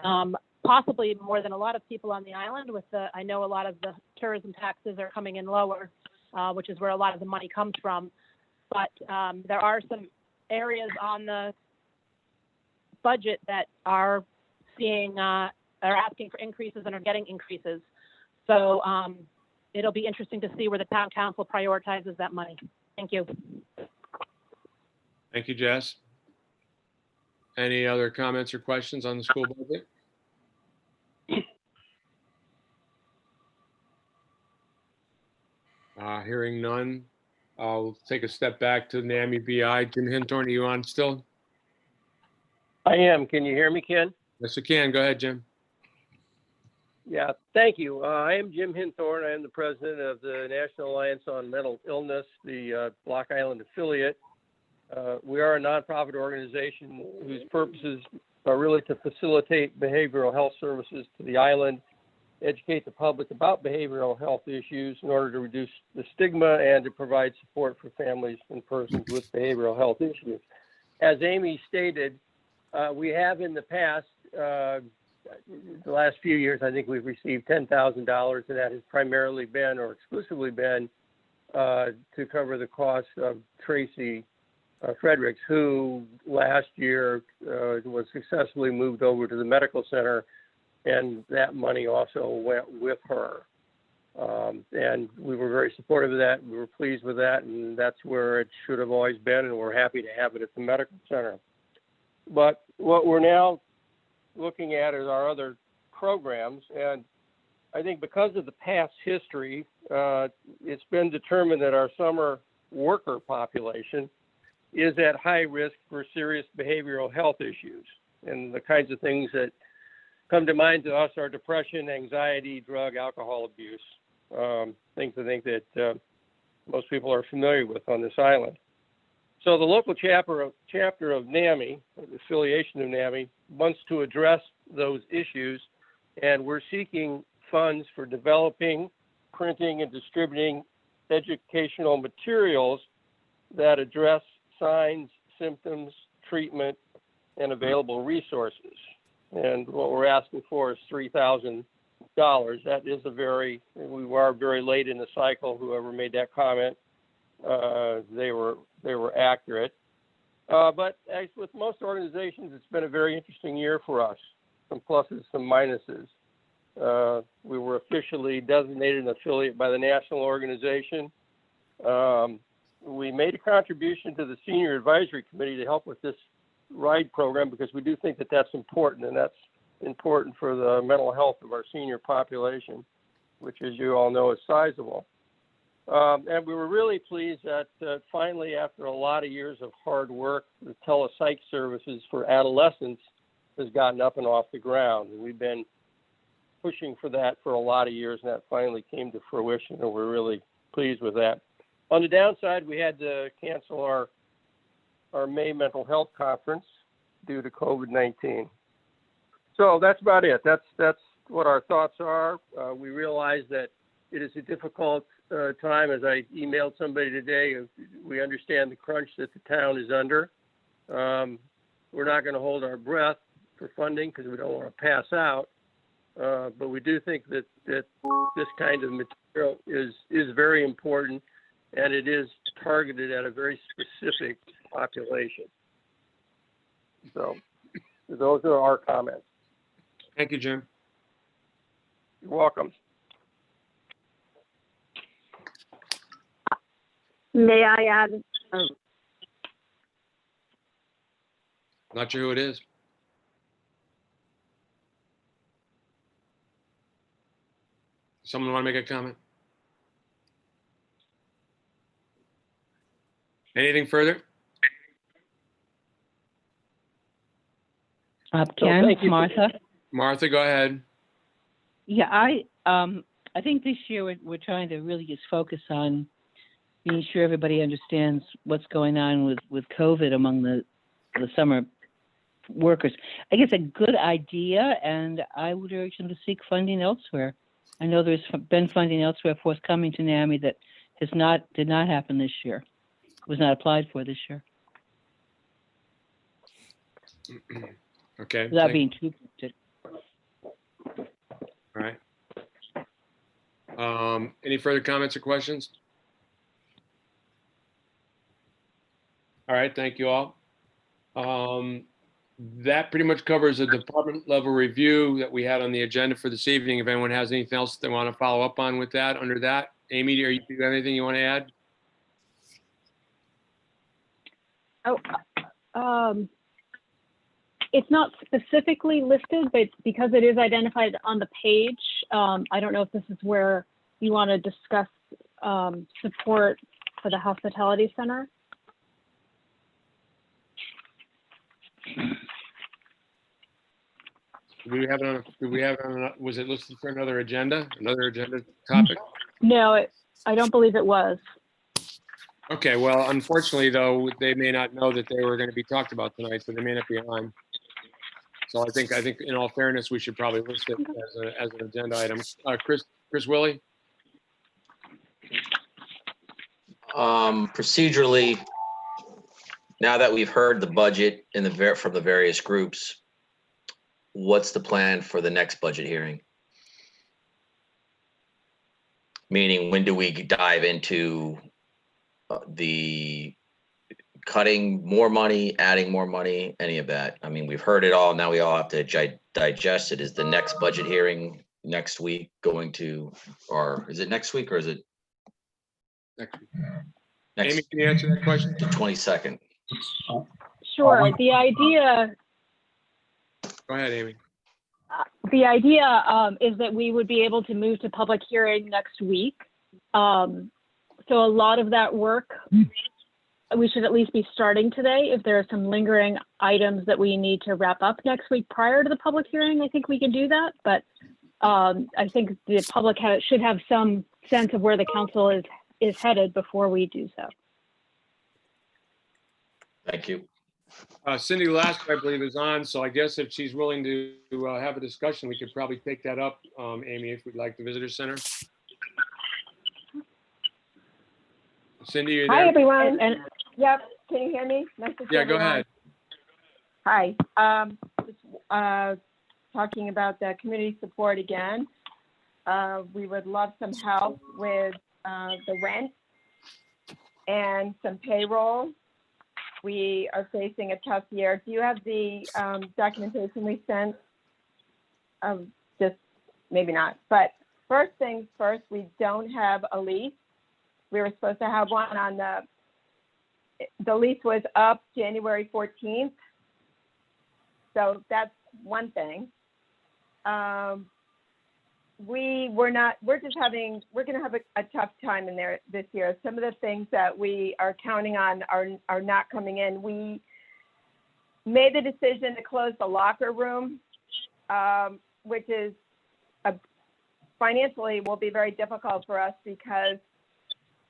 S15: possibly more than a lot of people on the island. I know a lot of the tourism taxes are coming in lower, which is where a lot of the money comes from. But there are some areas on the budget that are asking for increases and are getting increases. So it'll be interesting to see where the town council prioritizes that money. Thank you.
S1: Thank you, Jess. Any other comments or questions on the school budget? Hearing none, I'll take a step back to NAMI BI. Jim Hinthorn, are you on still?
S14: I am. Can you hear me, Ken?
S1: Yes, you can. Go ahead, Jim.
S14: Yeah, thank you. I am Jim Hinthorn. I am the president of the National Alliance on Mental Illness, the Block Island affiliate. We are a nonprofit organization whose purposes are really to facilitate behavioral health services to the island, educate the public about behavioral health issues in order to reduce the stigma and to provide support for families and persons with behavioral health issues. As Amy stated, we have in the past, the last few years, I think we've received $10,000, and that has primarily been or exclusively been to cover the cost of Tracy Fredericks, who last year was successfully moved over to the medical center, and that money also went with her. And we were very supportive of that. We were pleased with that, and that's where it should have always been, and we're happy to have it at the medical center. But what we're now looking at is our other programs, and I think because of the past history, it's been determined that our summer worker population is at high risk for serious behavioral health issues. And the kinds of things that come to mind to us are depression, anxiety, drug, alcohol abuse, things I think that most people are familiar with on this island. So the local chapter of NAMI, the affiliation of NAMI, wants to address those issues, and we're seeking funds for developing, printing, and distributing educational materials that address signs, symptoms, treatment, and available resources. And what we're asking for is $3,000. That is we are very late in the cycle. Whoever made that comment, they were accurate. But as with most organizations, it's been a very interesting year for us. Some pluses, some minuses. We were officially designated an affiliate by the national organization. We made a contribution to the Senior Advisory Committee to help with this RIDE program because we do think that that's important, and that's important for the mental health of our senior population, which, as you all know, is sizable. And we were really pleased that finally, after a lot of years of hard work, the telepsych services for adolescents has gotten up and off the ground. And we've been pushing for that for a lot of years, and that finally came to fruition, and we're really pleased with that. On the downside, we had to cancel our May mental health conference due to COVID-19. So that's about it. That's what our thoughts are. We realize that it is a difficult time. As I emailed somebody today, we understand the crunch that the town is under. We're not going to hold our breath for funding because we don't want to pass out. But we do think that this kind of material is very important, and it is targeted at a very specific population. So those are our comments.
S1: Thank you, Jim.
S14: You're welcome.
S7: May I add?
S1: Not sure who it is. Someone want to make a comment? Anything further?
S16: Ken,
S14: thank you.
S16: Martha.
S1: Martha, go ahead.
S16: Yeah, I think this year we're trying to really just focus on being sure everybody understands what's going on with COVID among the summer workers. I guess a good idea, and I would urge them to seek funding elsewhere. I know there's been funding elsewhere forthcoming to NAMI that did not happen this year, was not applied for this year,
S1: Okay.
S16: without
S1: thank-
S16: being too pointed.
S1: All right. Any further comments or questions? All right, thank you all. That pretty much covers the department level review that we had on the agenda for this evening. If anyone has anything else they want to follow up on with that, under that, Amy, do you have anything you want to add?
S3: It's not specifically listed, but because it is identified on the page, I don't know if this is where you want to discuss support for the hospitality center.
S1: Do we have it on, was it listed for another agenda topic?
S3: No, I don't believe it was.
S1: Okay, well, unfortunately though, they may not know that they were going to be talked about tonight, so they may not be on. So I think in all fairness, we should probably list it as an agenda item. Chris Willie?
S17: Procedurally, now that we've heard the budget from the various groups, what's the plan for the next budget hearing? Meaning, when do we dive into the cutting more money, adding more money, any of that? I mean, we've heard it all. Now we all have to digest it. Is the next budget hearing next week going to, or is it next week or is it?
S1: Next week. Amy, can you answer that question?
S17: The 22nd.
S3: Sure. The idea.
S1: Go ahead, Amy.
S3: The idea is that we would be able to move to public hearing next week. So a lot of that work, we should at least be starting today. If there are some lingering items that we need to wrap up next week prior to the public hearing, I think we can do that. But I think the public should have some sense of where the council is headed before we do so.
S17: Thank you.
S1: Cindy Lasker, I believe, is on, so I guess if she's willing to have a discussion, we could probably take that up, Amy, if we'd like the visitor center. Cindy, you there?
S18: Hi, everyone. Yep, can you hear me? Nice to see
S1: Yeah, go
S18: everyone.
S1: ahead.
S18: Hi. Just talking about the community support again. We would love some help with the rent and some payroll. We are facing a tough year. Do you have the documentation we sent? Just maybe not. But first things first, we don't have a lease. We were supposed to have one on the lease was up January 14th. So that's one thing. We're going to have a tough time in there this year. Some of the things that we are counting on are not coming in. We made the decision to close the locker room, which is financially will be very difficult for us because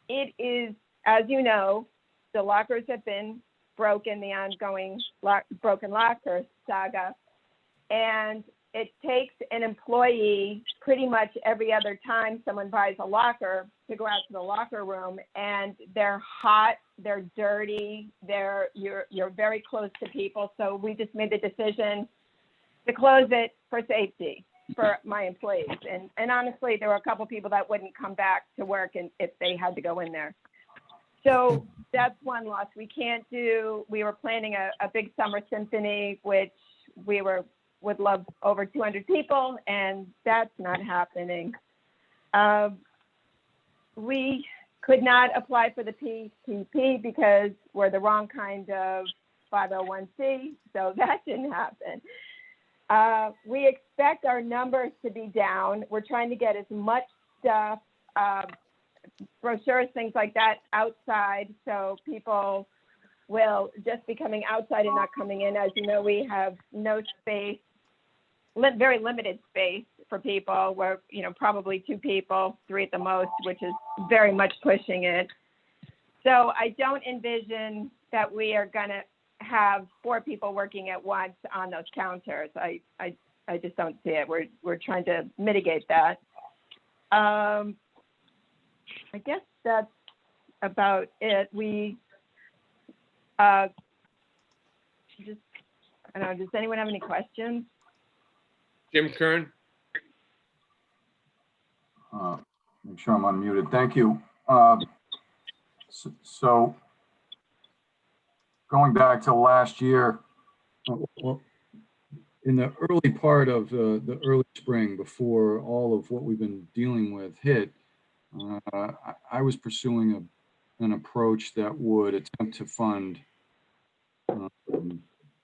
S18: it is, as you know, the lockers have been broken, the ongoing broken locker saga, and it takes an employee pretty much every other time someone buys a locker to go out to the locker room, and they're hot, they're dirty, you're very close to people. So we just made the decision to close it for safety for my employees. And honestly, there were a couple people that wouldn't come back to work if they had to go in there. So that's one loss. We were planning a big summer symphony, which would love over 200 people, and that's not happening. We could not apply for the PPP because we're the wrong kind of 501c, so that didn't happen. We expect our numbers to be down. We're trying to get as much stuff, brochures, things like that outside, so people will just be coming outside and not coming in. As you know, we have no space, very limited space for people. We're, probably 2 people, 3 at the most, which is very much pushing it. So I don't envision that we are going to have 4 people working at once on those counters. I just don't see it. We're trying to mitigate that. I guess that's about it. We just, I don't know, does anyone have any questions?
S1: Jim Kern?
S2: Make sure I'm unmuted. Thank you. So going back to last year, well, in the early part of the early spring, before all of what we've been dealing with hit, I was pursuing an approach that would attempt to fund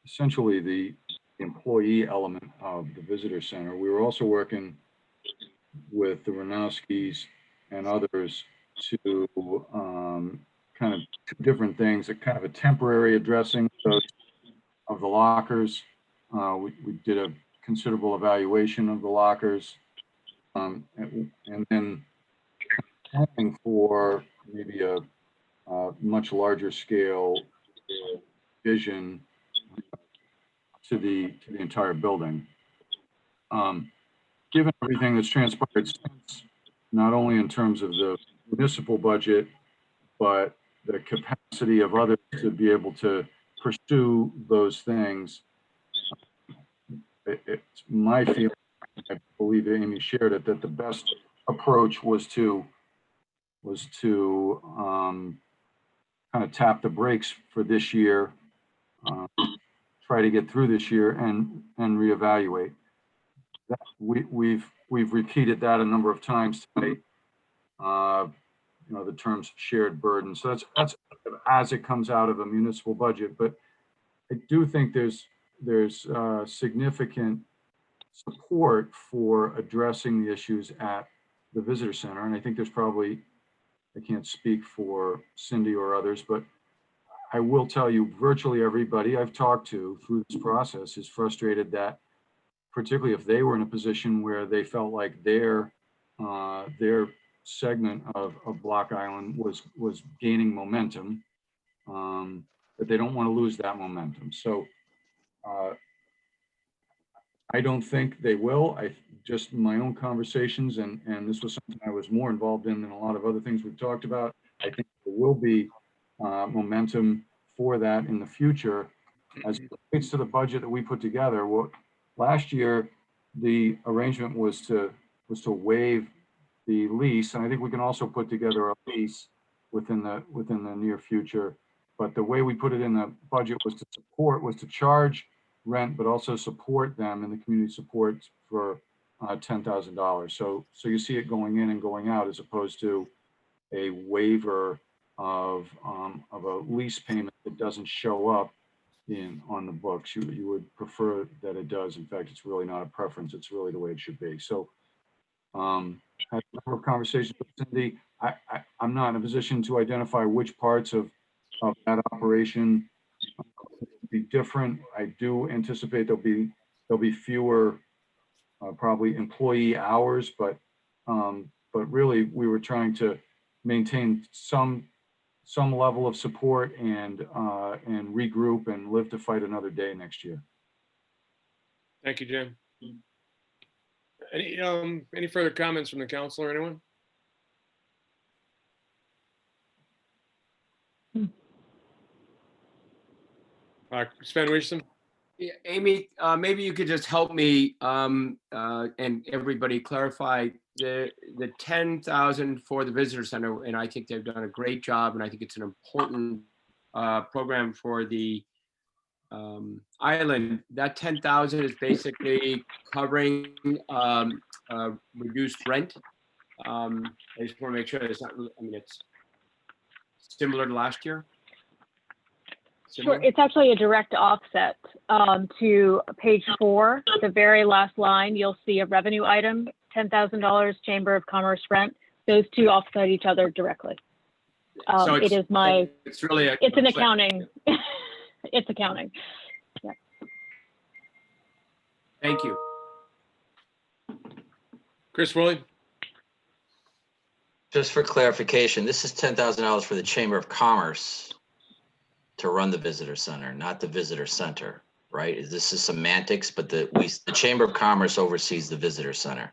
S2: essentially the employee element of the visitor center. We were also working with the Ranowskis and others to kind of two different things, a kind of a temporary addressing of the lockers. We did a considerable evaluation of the lockers, and then planning for maybe a much larger scale vision to the entire building. Given everything that's transpired since, not only in terms of the municipal budget, but the capacity of others to be able to pursue those things, it's my feeling, I believe Amy shared it, that the best approach was to kind of tap the brakes for this year, try to get through this year and reevaluate. We've repeated that a number of times tonight. You know, the terms shared burden. So that's as it comes out of a municipal budget. But I do think there's significant support for addressing the issues at the visitor center. And I think there's probably, I can't speak for Cindy or others, but I will tell you virtually everybody I've talked to through this process is frustrated that, particularly if they were in a position where they felt like their segment of Block Island was gaining momentum, that they don't want to lose that momentum. So I don't think they will. I just my own conversations, and this was something I was more involved in than a lot of other things we've talked about. I think there will be momentum for that in the future. As it relates to the budget that we put together, last year the arrangement was to waive the lease, and I think we can also put together a lease within the near future. But the way we put it in the budget was to charge rent, but also support them in the community support for $10,000. So you see it going in and going out as opposed to a waiver of a lease payment that doesn't show up on the books. You would prefer that it does. In fact, it's really not a preference. It's really the way it should be. So had a number of conversations with Cindy. I'm not in a position to identify which parts of that operation be different. I do anticipate there'll be fewer probably employee hours, but really we were trying to maintain some level of support and regroup and live to fight another day next year.
S1: Thank you, Jim. Any further comments from the council or anyone? Sven Wiesem?
S4: Yeah, Amy, maybe you could just help me and everybody clarify the 10,000 for the visitor center, and I think they've done a great job, and I think it's an important program for the island. That 10,000 is basically covering reduced rent. I just want to make sure it's not. I mean, it's similar to last year.
S3: Sure, it's actually a direct offset to page 4, the very last line. You'll see a revenue item, $10,000 Chamber of Commerce rent. Those two offset each other directly.
S4: So
S3: it is my.
S4: It's really.
S3: It's an accounting. It's accounting. Yeah.
S4: Thank you.
S1: Chris Willie?
S17: Just for clarification, this is $10,000 for the Chamber of Commerce to run the visitor center, not the visitor center, right? This is semantics, but the Chamber of Commerce oversees the visitor center.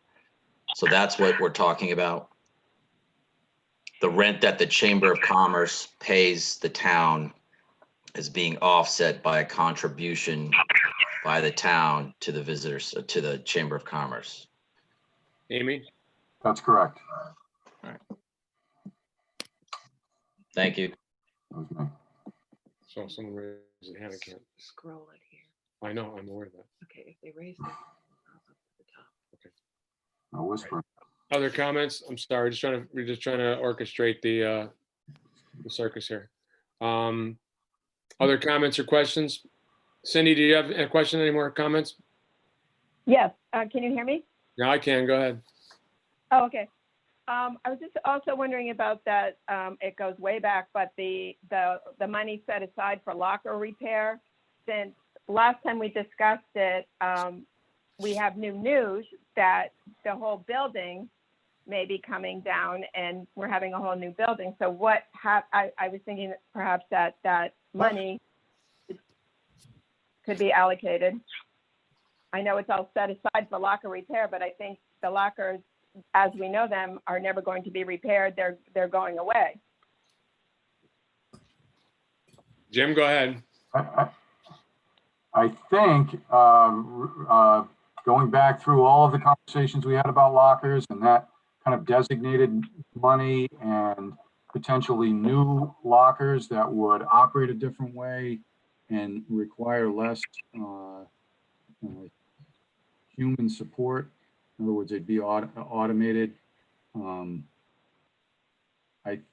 S17: So that's what we're talking about. The rent that the Chamber of Commerce pays the town is being offset by a contribution by the town to the visitors, to the Chamber of Commerce.
S1: Amy?
S2: That's correct.
S17: Thank you.
S2: That was me.
S1: So someone raised a hand, I can't.
S13: Scroll it here.
S1: I know, I'm aware of that.
S13: Okay, if they raise it, I'll up to the top.
S2: No whisper.
S1: Other comments? I'm sorry, we're just trying to orchestrate the circus here. Other comments or questions? Cindy, do you have a question, any more comments?
S18: Yes, can you hear me?
S1: Yeah, I can, go ahead.
S18: Oh, okay. I was just also wondering about that, it goes way back, but the money set aside for locker repair, since last time we discussed it, we have new news that the whole building may be coming down and we're having a whole new building. So I was thinking that perhaps that money could be allocated. I know it's all set aside for locker repair, but I think the lockers, as we know them, are never going to be repaired. They're going away.
S1: Jim, go ahead.
S2: I think going back through all of the conversations we had about lockers and that kind of designated money and potentially new lockers that would operate a different way and require less human support. In other words, they'd be automated. I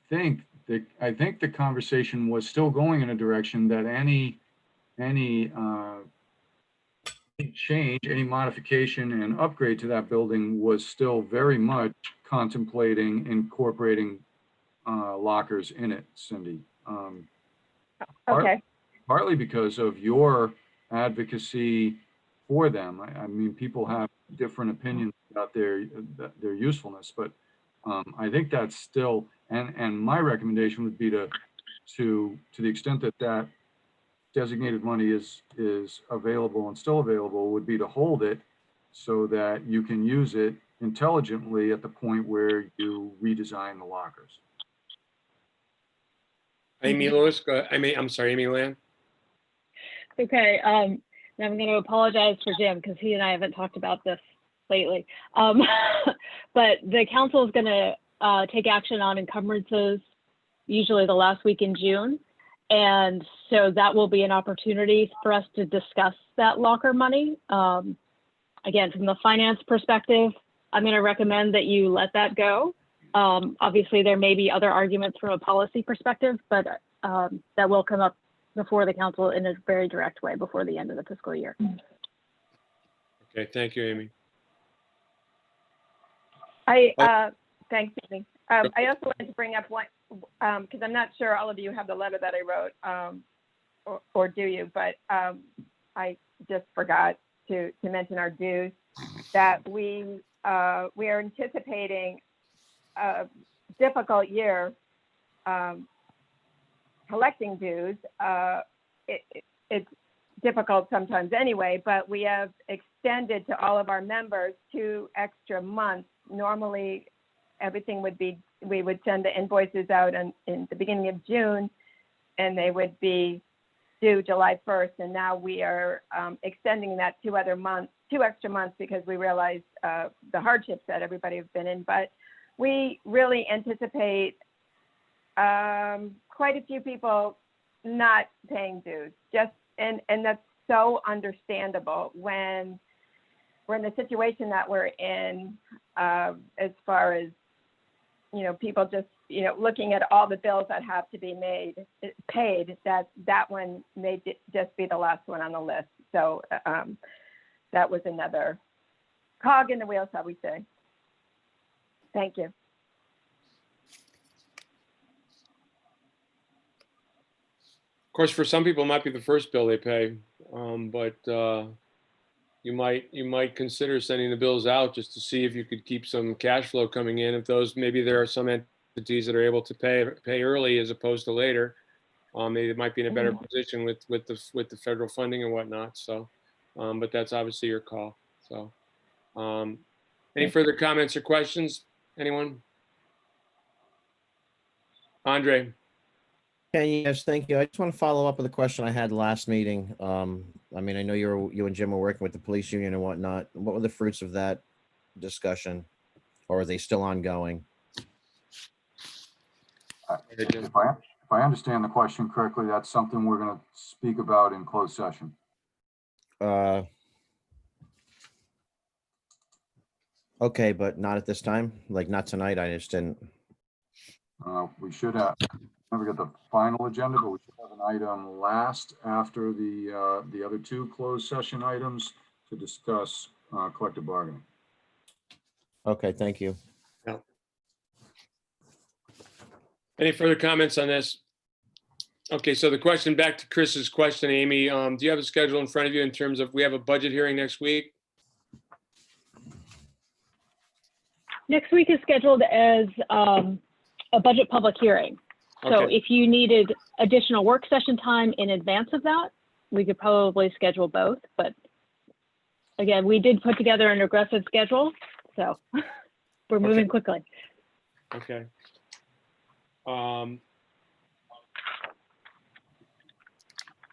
S2: think the conversation was still going in a direction that any change, any modification and upgrade to that building was still very much contemplating incorporating lockers in it, Cindy.
S18: Okay.
S2: Partly because of your advocacy for them. I mean, people have different opinions about their usefulness, but I think that's still, and my recommendation would be to the extent that that designated money is available and still available, would be to hold it so that you can use it intelligently at the point where you redesign the lockers.
S1: Amy Lewis, I'm sorry, Amy Land.
S3: Okay, I'm going to apologize for Jim because he and I haven't talked about this lately. But the council is going to take action on encumbrances usually the last week in June. And so that will be an opportunity for us to discuss that locker money. Again, from the finance perspective, I'm going to recommend that you let that go. Obviously, there may be other arguments from a policy perspective, but that will come up before the council in a very direct way before the end of the fiscal year.
S1: Okay, thank you, Amy.
S18: Thanks, Amy. I also wanted to bring up one, because I'm not sure all of you have the letter that I wrote, or do you, but I just forgot to mention our dues, that we are anticipating a difficult year collecting dues. It's difficult sometimes anyway, but we have extended to all of our members 2 extra months. Normally, everything would be, we would send the invoices out in the beginning of June, and they would be due July 1st. And now we are extending that 2 extra months because we realize the hardships that everybody has been in. But we really anticipate quite a few people not paying dues. And that's so understandable when we're in the situation that we're in, as far as, people just, looking at all the bills that have to be paid, that one may just be the last one on the list. So that was another cog in the wheel, shall we say. Thank you.
S1: Of course, for some people, it might be the first bill they pay, but you might consider sending the bills out just to see if you could keep some cash flow coming in. If maybe there are some entities that are able to pay early as opposed to later, they might be in a better position with the federal funding and whatnot. So, but that's obviously your call. So, Any further comments or questions? Anyone? Andre?
S12: Yes, thank you. I just want to follow up with a question I had last meeting. I mean, I know you and Jim were working with the police union and whatnot. What were the fruits of that discussion? Or are they still ongoing?
S2: If I understand the question correctly, that's something we're going to speak about in closed session.
S12: Okay, but not at this time, like not tonight. I just didn't.
S2: We should have, never get the final agenda, but we should have an item last after the other two closed session items to discuss collective bargaining.
S12: Okay, thank you.
S1: Any further comments on this? Okay, so the question, back to Chris's question, Amy, do you have a schedule in front of you in terms of, we have a budget hearing next week?
S3: Next week is scheduled as a budget public hearing. So
S1: Okay.
S3: if you needed additional work session time in advance of that, we could probably schedule both. But again, we did put together an aggressive schedule, so we're moving quickly.
S1: Okay. All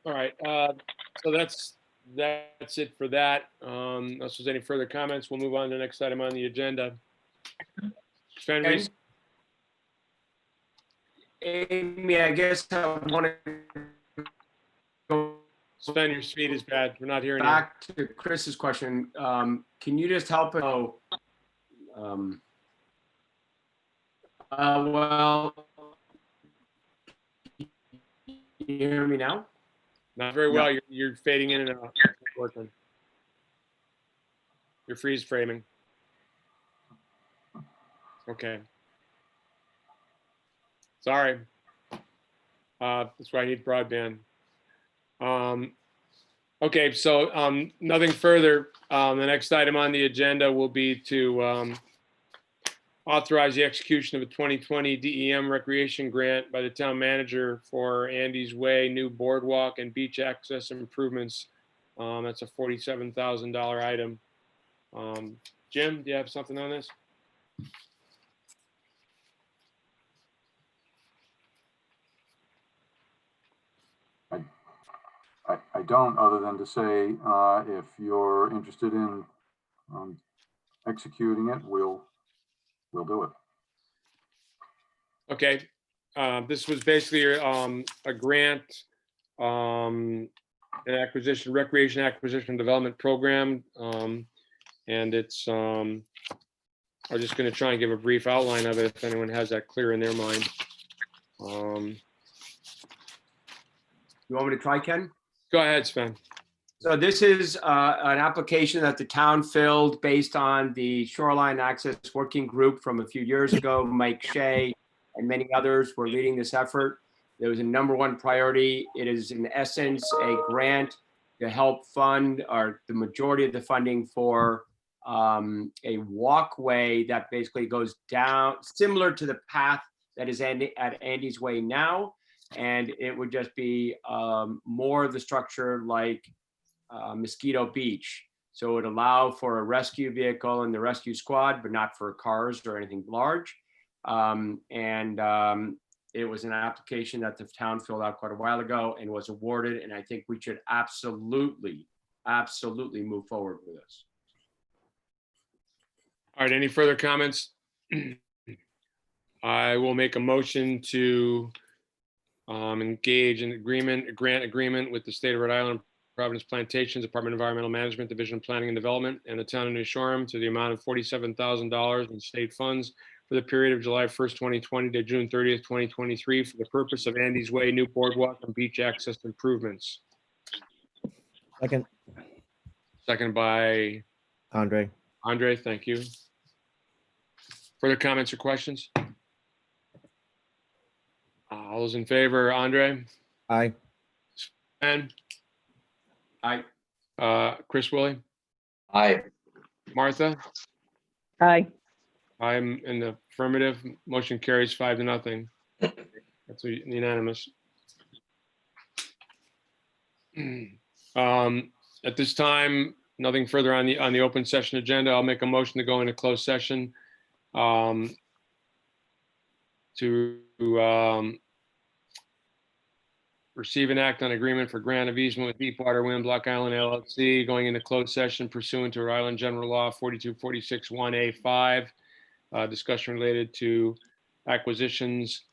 S1: right, so that's it for that. Unless there's any further comments, we'll move on to the next item on the agenda. Sven Reese?
S4: Amy, I guess I want to go
S1: Sven, your speed is bad. We're not hearing you.
S4: back to Chris's question. Can you just help us? Well, can you hear me now?
S1: Not very well. You're fading in and out. It's not working. You're freeze framing. Okay. Sorry. That's why I need broadband. Okay, so nothing further. The next item on the agenda will be to authorize the execution of a 2020 DEM recreation grant by the town manager for Andy's Way new boardwalk and beach access improvements. That's a $47,000 item. Jim, do you have something on this?
S2: I don't, other than to say, if you're interested in executing it, we'll do it.
S1: Okay, this was basically a grant, an acquisition, recreation acquisition development program. And it's, I'm just gonna try and give a brief outline of it if anyone has that clear in their mind.
S4: You want me to try, Ken?
S1: Go ahead, Sven.
S4: So this is an application that the town filled based on the Shoreline Access Working Group from a few years ago. Mike Shea and many others were leading this effort. There was a number one priority. It is in essence a grant to help fund, or the majority of the funding for a walkway that basically goes down, similar to the path that is at Andy's Way now. And it would just be more of the structure like Mosquito Beach. So it would allow for a rescue vehicle and the rescue squad, but not for cars or anything large. It was an application that the town filled out quite a while ago and was awarded. And I think we should absolutely move forward with this.
S1: All right, any further comments? I will make a motion to engage in a grant agreement with the state of Rhode Island, Providence Plantations, Department of Environmental Management, Division of Planning and Development, and the town of New Shoreham to the amount of $47,000 in state funds for the period of July 1st, 2020 to June 30th, 2023 for the purpose of Andy's Way new boardwalk and beach access improvements.
S12: Second.
S1: Second by
S12: Andre.
S1: Andre, thank you. Further comments or questions? All those in favor, Andre?
S12: Aye.
S1: Sven?
S4: Aye.
S1: Chris Willie?
S17: Aye.
S1: Martha?
S16: Aye.
S1: I'm in the affirmative. Motion carries 5-0. That's unanimous. At this time, nothing further on the open session agenda. I'll make a motion to go into closed session to receive and act on agreement for grant of easement with Deepwater Wind Block Island LLC, going into closed session pursuant to Rhode Island General Law 42461A5, discussion related to acquisitions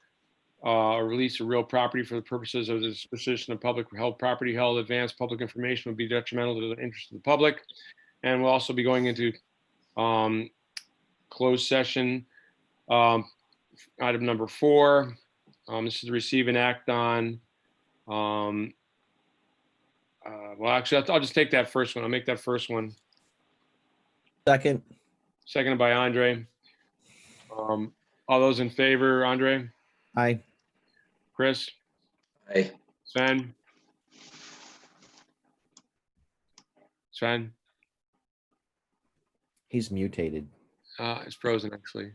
S1: or release of real property for the purposes of the disposition of public held property held. Advanced public information would be detrimental to the interest of the public. And we'll also be going into closed session. Item number 4, this is to receive and act on. Well, actually, I'll just take that first one. I'll make that first one.
S12: Second.
S1: Seconded by Andre. All those in favor, Andre?
S12: Aye.
S1: Chris?
S17: Aye.
S1: Sven? Sven?
S12: He's mutated.
S1: It's frozen, actually.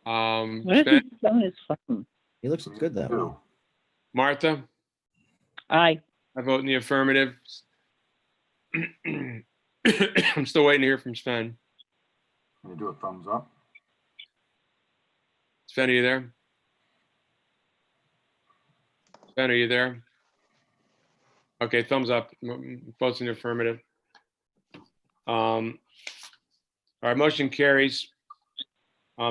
S16: What is
S1: Sven?
S16: his on his phone?
S12: He looks good that way.
S1: Martha?
S16: Aye.
S1: I vote in the affirmative. I'm still waiting to hear from Sven.
S2: Can you do a thumbs up?
S1: Sven, are you there? Sven, are you there? Okay, thumbs up. Votes in the affirmative. All right, motion carries.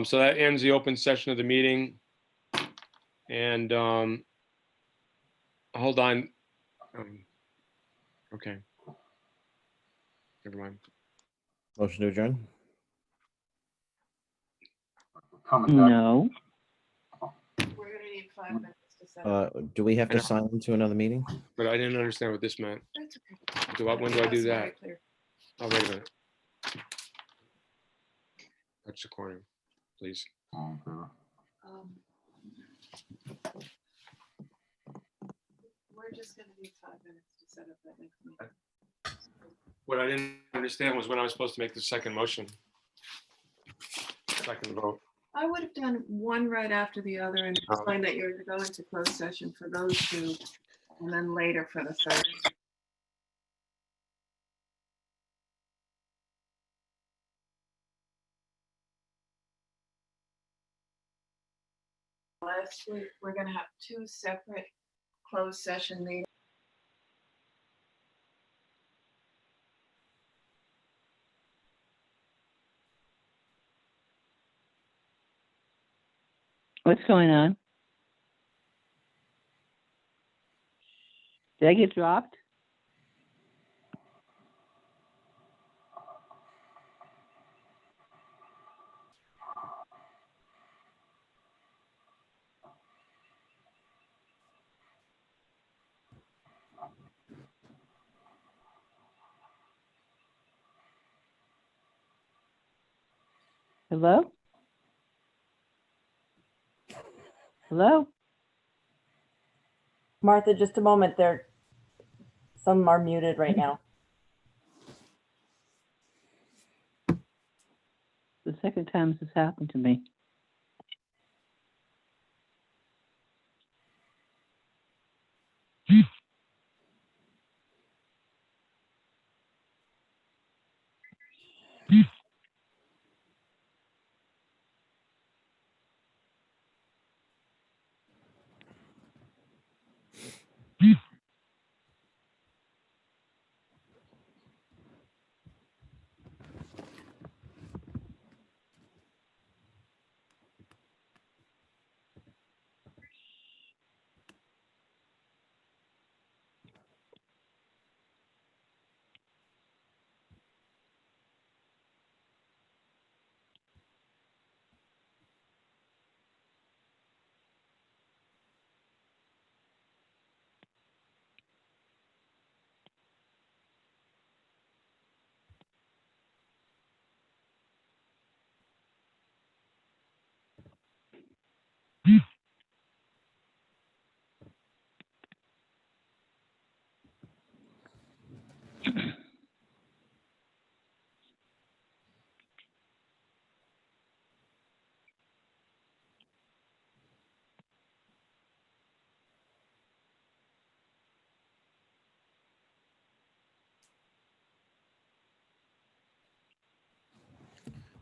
S1: So that ends the open session of the meeting. And hold on. Okay. Never mind.
S12: Motion to adjourn?
S2: Coming back.
S16: No.
S13: We're gonna need 5 minutes to set up.
S12: Do we have to sign into another meeting?
S1: But I didn't understand what this meant.
S13: That's okay.
S1: When do I do
S13: That's very
S1: that?
S13: clear.
S1: Oh, wait a minute. Touch the corner, please.
S13: We're just gonna need 5 minutes to set up that next meeting.
S1: What I didn't understand was when I was supposed to make the second motion. Second vote.
S13: I would have done one right after the other and
S1: Oh.
S13: explained that you're going to closed session for those two, and then later for the third. Last week, we're gonna have 2 separate closed session meetings.
S16: What's going on? Did I get dropped? Hello? Hello?
S19: Martha, just a moment there. Some are muted right now.
S16: The second time this has happened to me.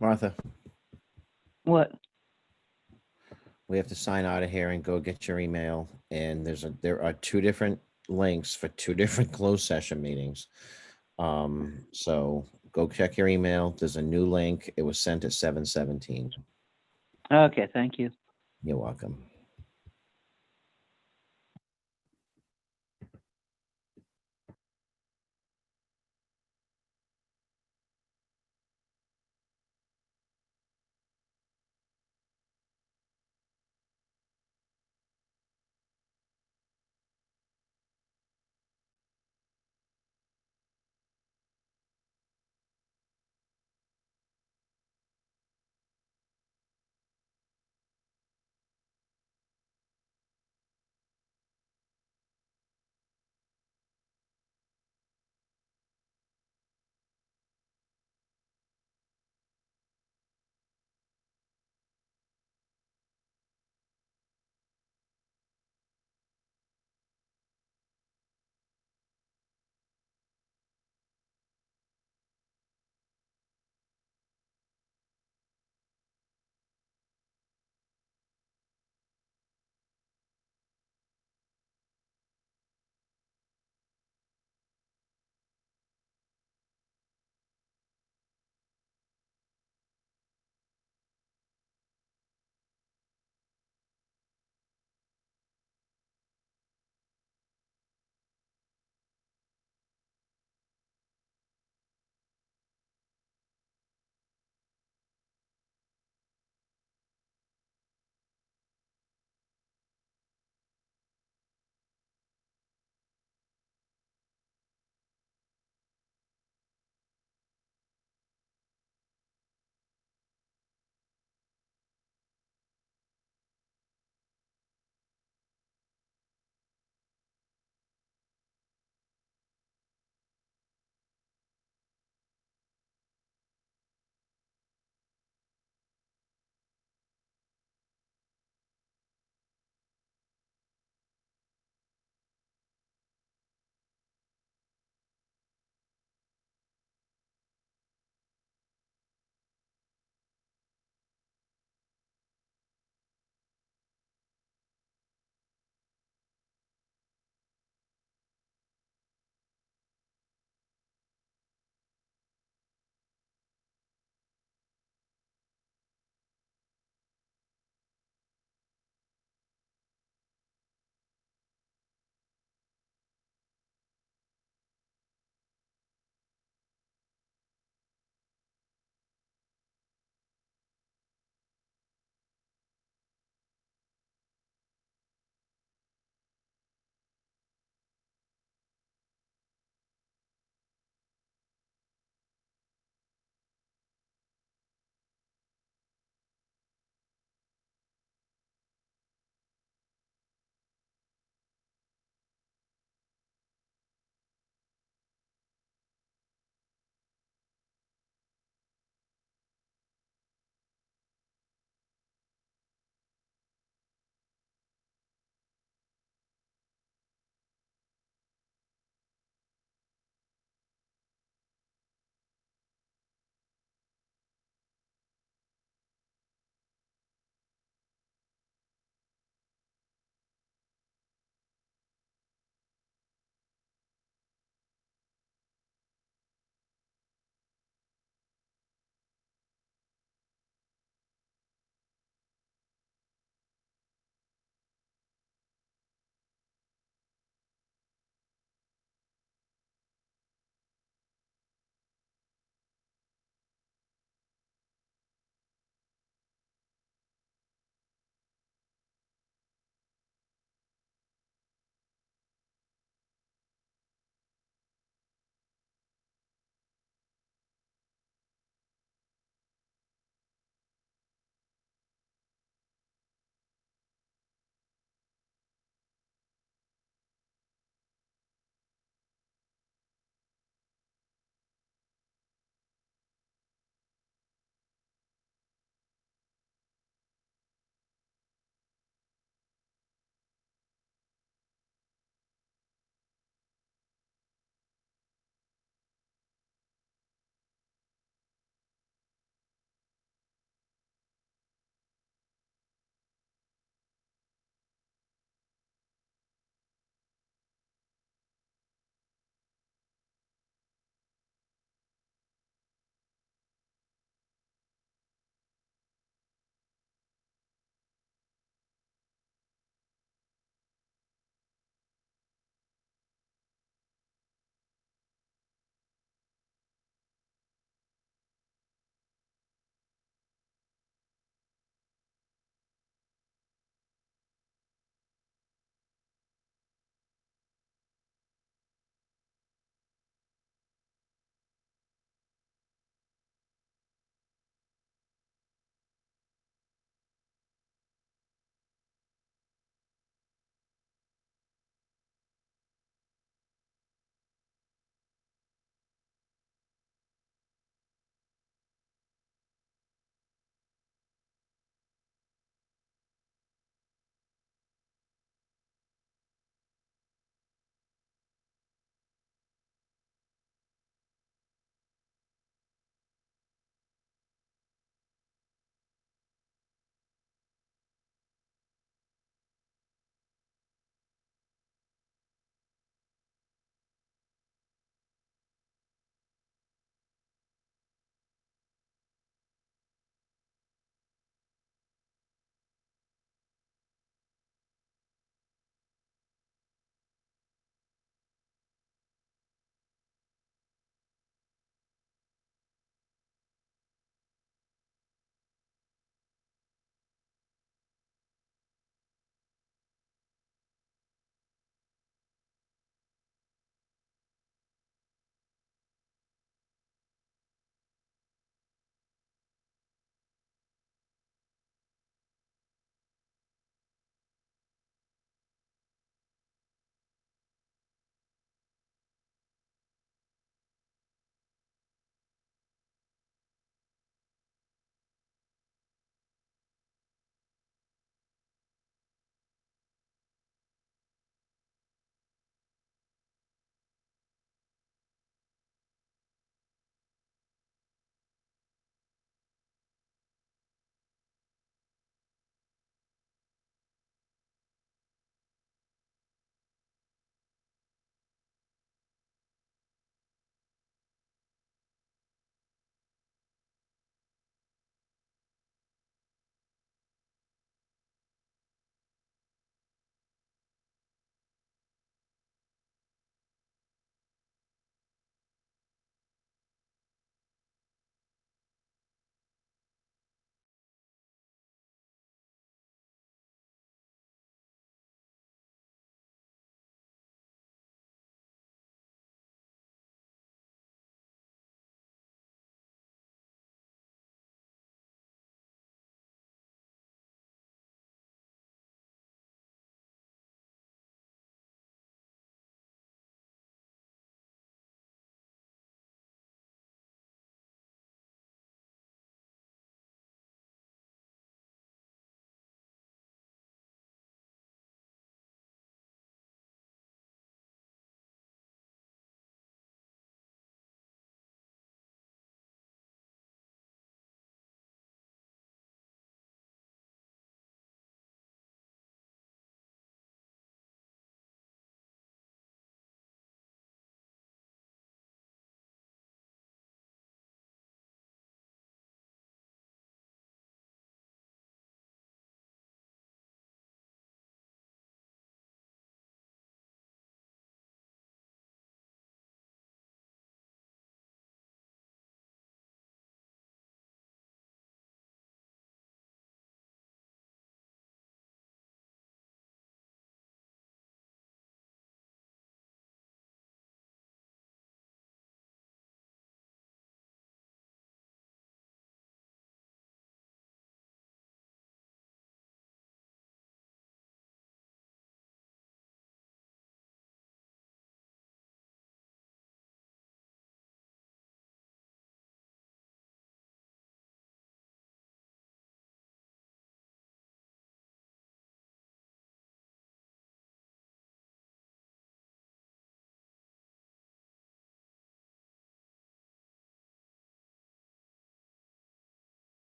S12: Martha,
S16: What?
S12: we have to sign out of here and go get your email. And there are two different links for two different closed session meetings. So go check your email. There's a new link. It was sent at 7:17.
S16: Okay, thank you.
S12: You're welcome.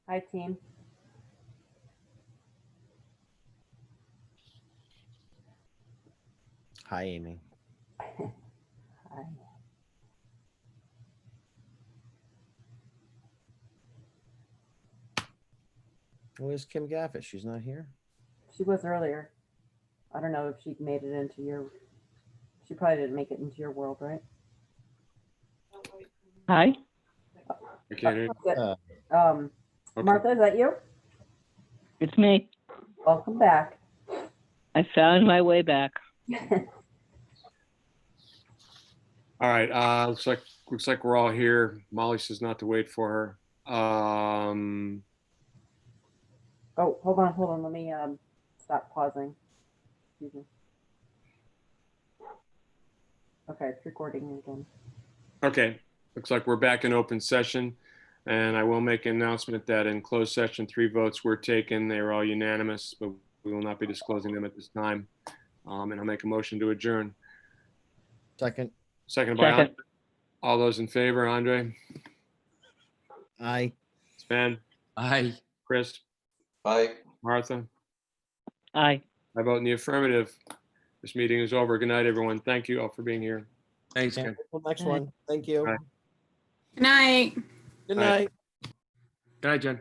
S19: Hi, team.
S12: Hi, Amy.
S19: Hi.
S12: Where's Kim Gaffett? She's not here.
S19: She was earlier. I don't know if she made it into your, she probably didn't make it into your world, right?
S16: Hi,
S1: I can't hear.
S19: Is it-
S12: Uh,
S1: Okay.
S19: Martha, is that you?
S16: it's me.
S19: Welcome back.
S16: I found my way back.
S1: All right, looks like we're all here. Molly says not to wait for her.
S19: Oh, hold on. Let me stop pausing. Excuse me. Okay, it's recording again.
S1: Okay, looks like we're back in open session, and I will make an announcement that in closed session, 3 votes were taken. They were all unanimous, but we will not be disclosing them at this time. And I'll make a motion to adjourn.
S12: Second.
S1: Second by
S16: Second.
S1: Andre. All those in favor, Andre?
S12: Aye.
S1: Sven?
S20: Aye.
S1: Chris?
S17: Bye.
S1: Martha?
S16: Aye.
S1: I vote in the affirmative. This meeting is over. Good night, everyone. Thank you all for being here.
S20: Thanks,
S12: Can't
S20: Ken.
S12: wait till next one. Thank you.
S1: Aye.
S21: Good night.
S12: Good
S1: Aye.
S12: night.
S1: Good night, Jen.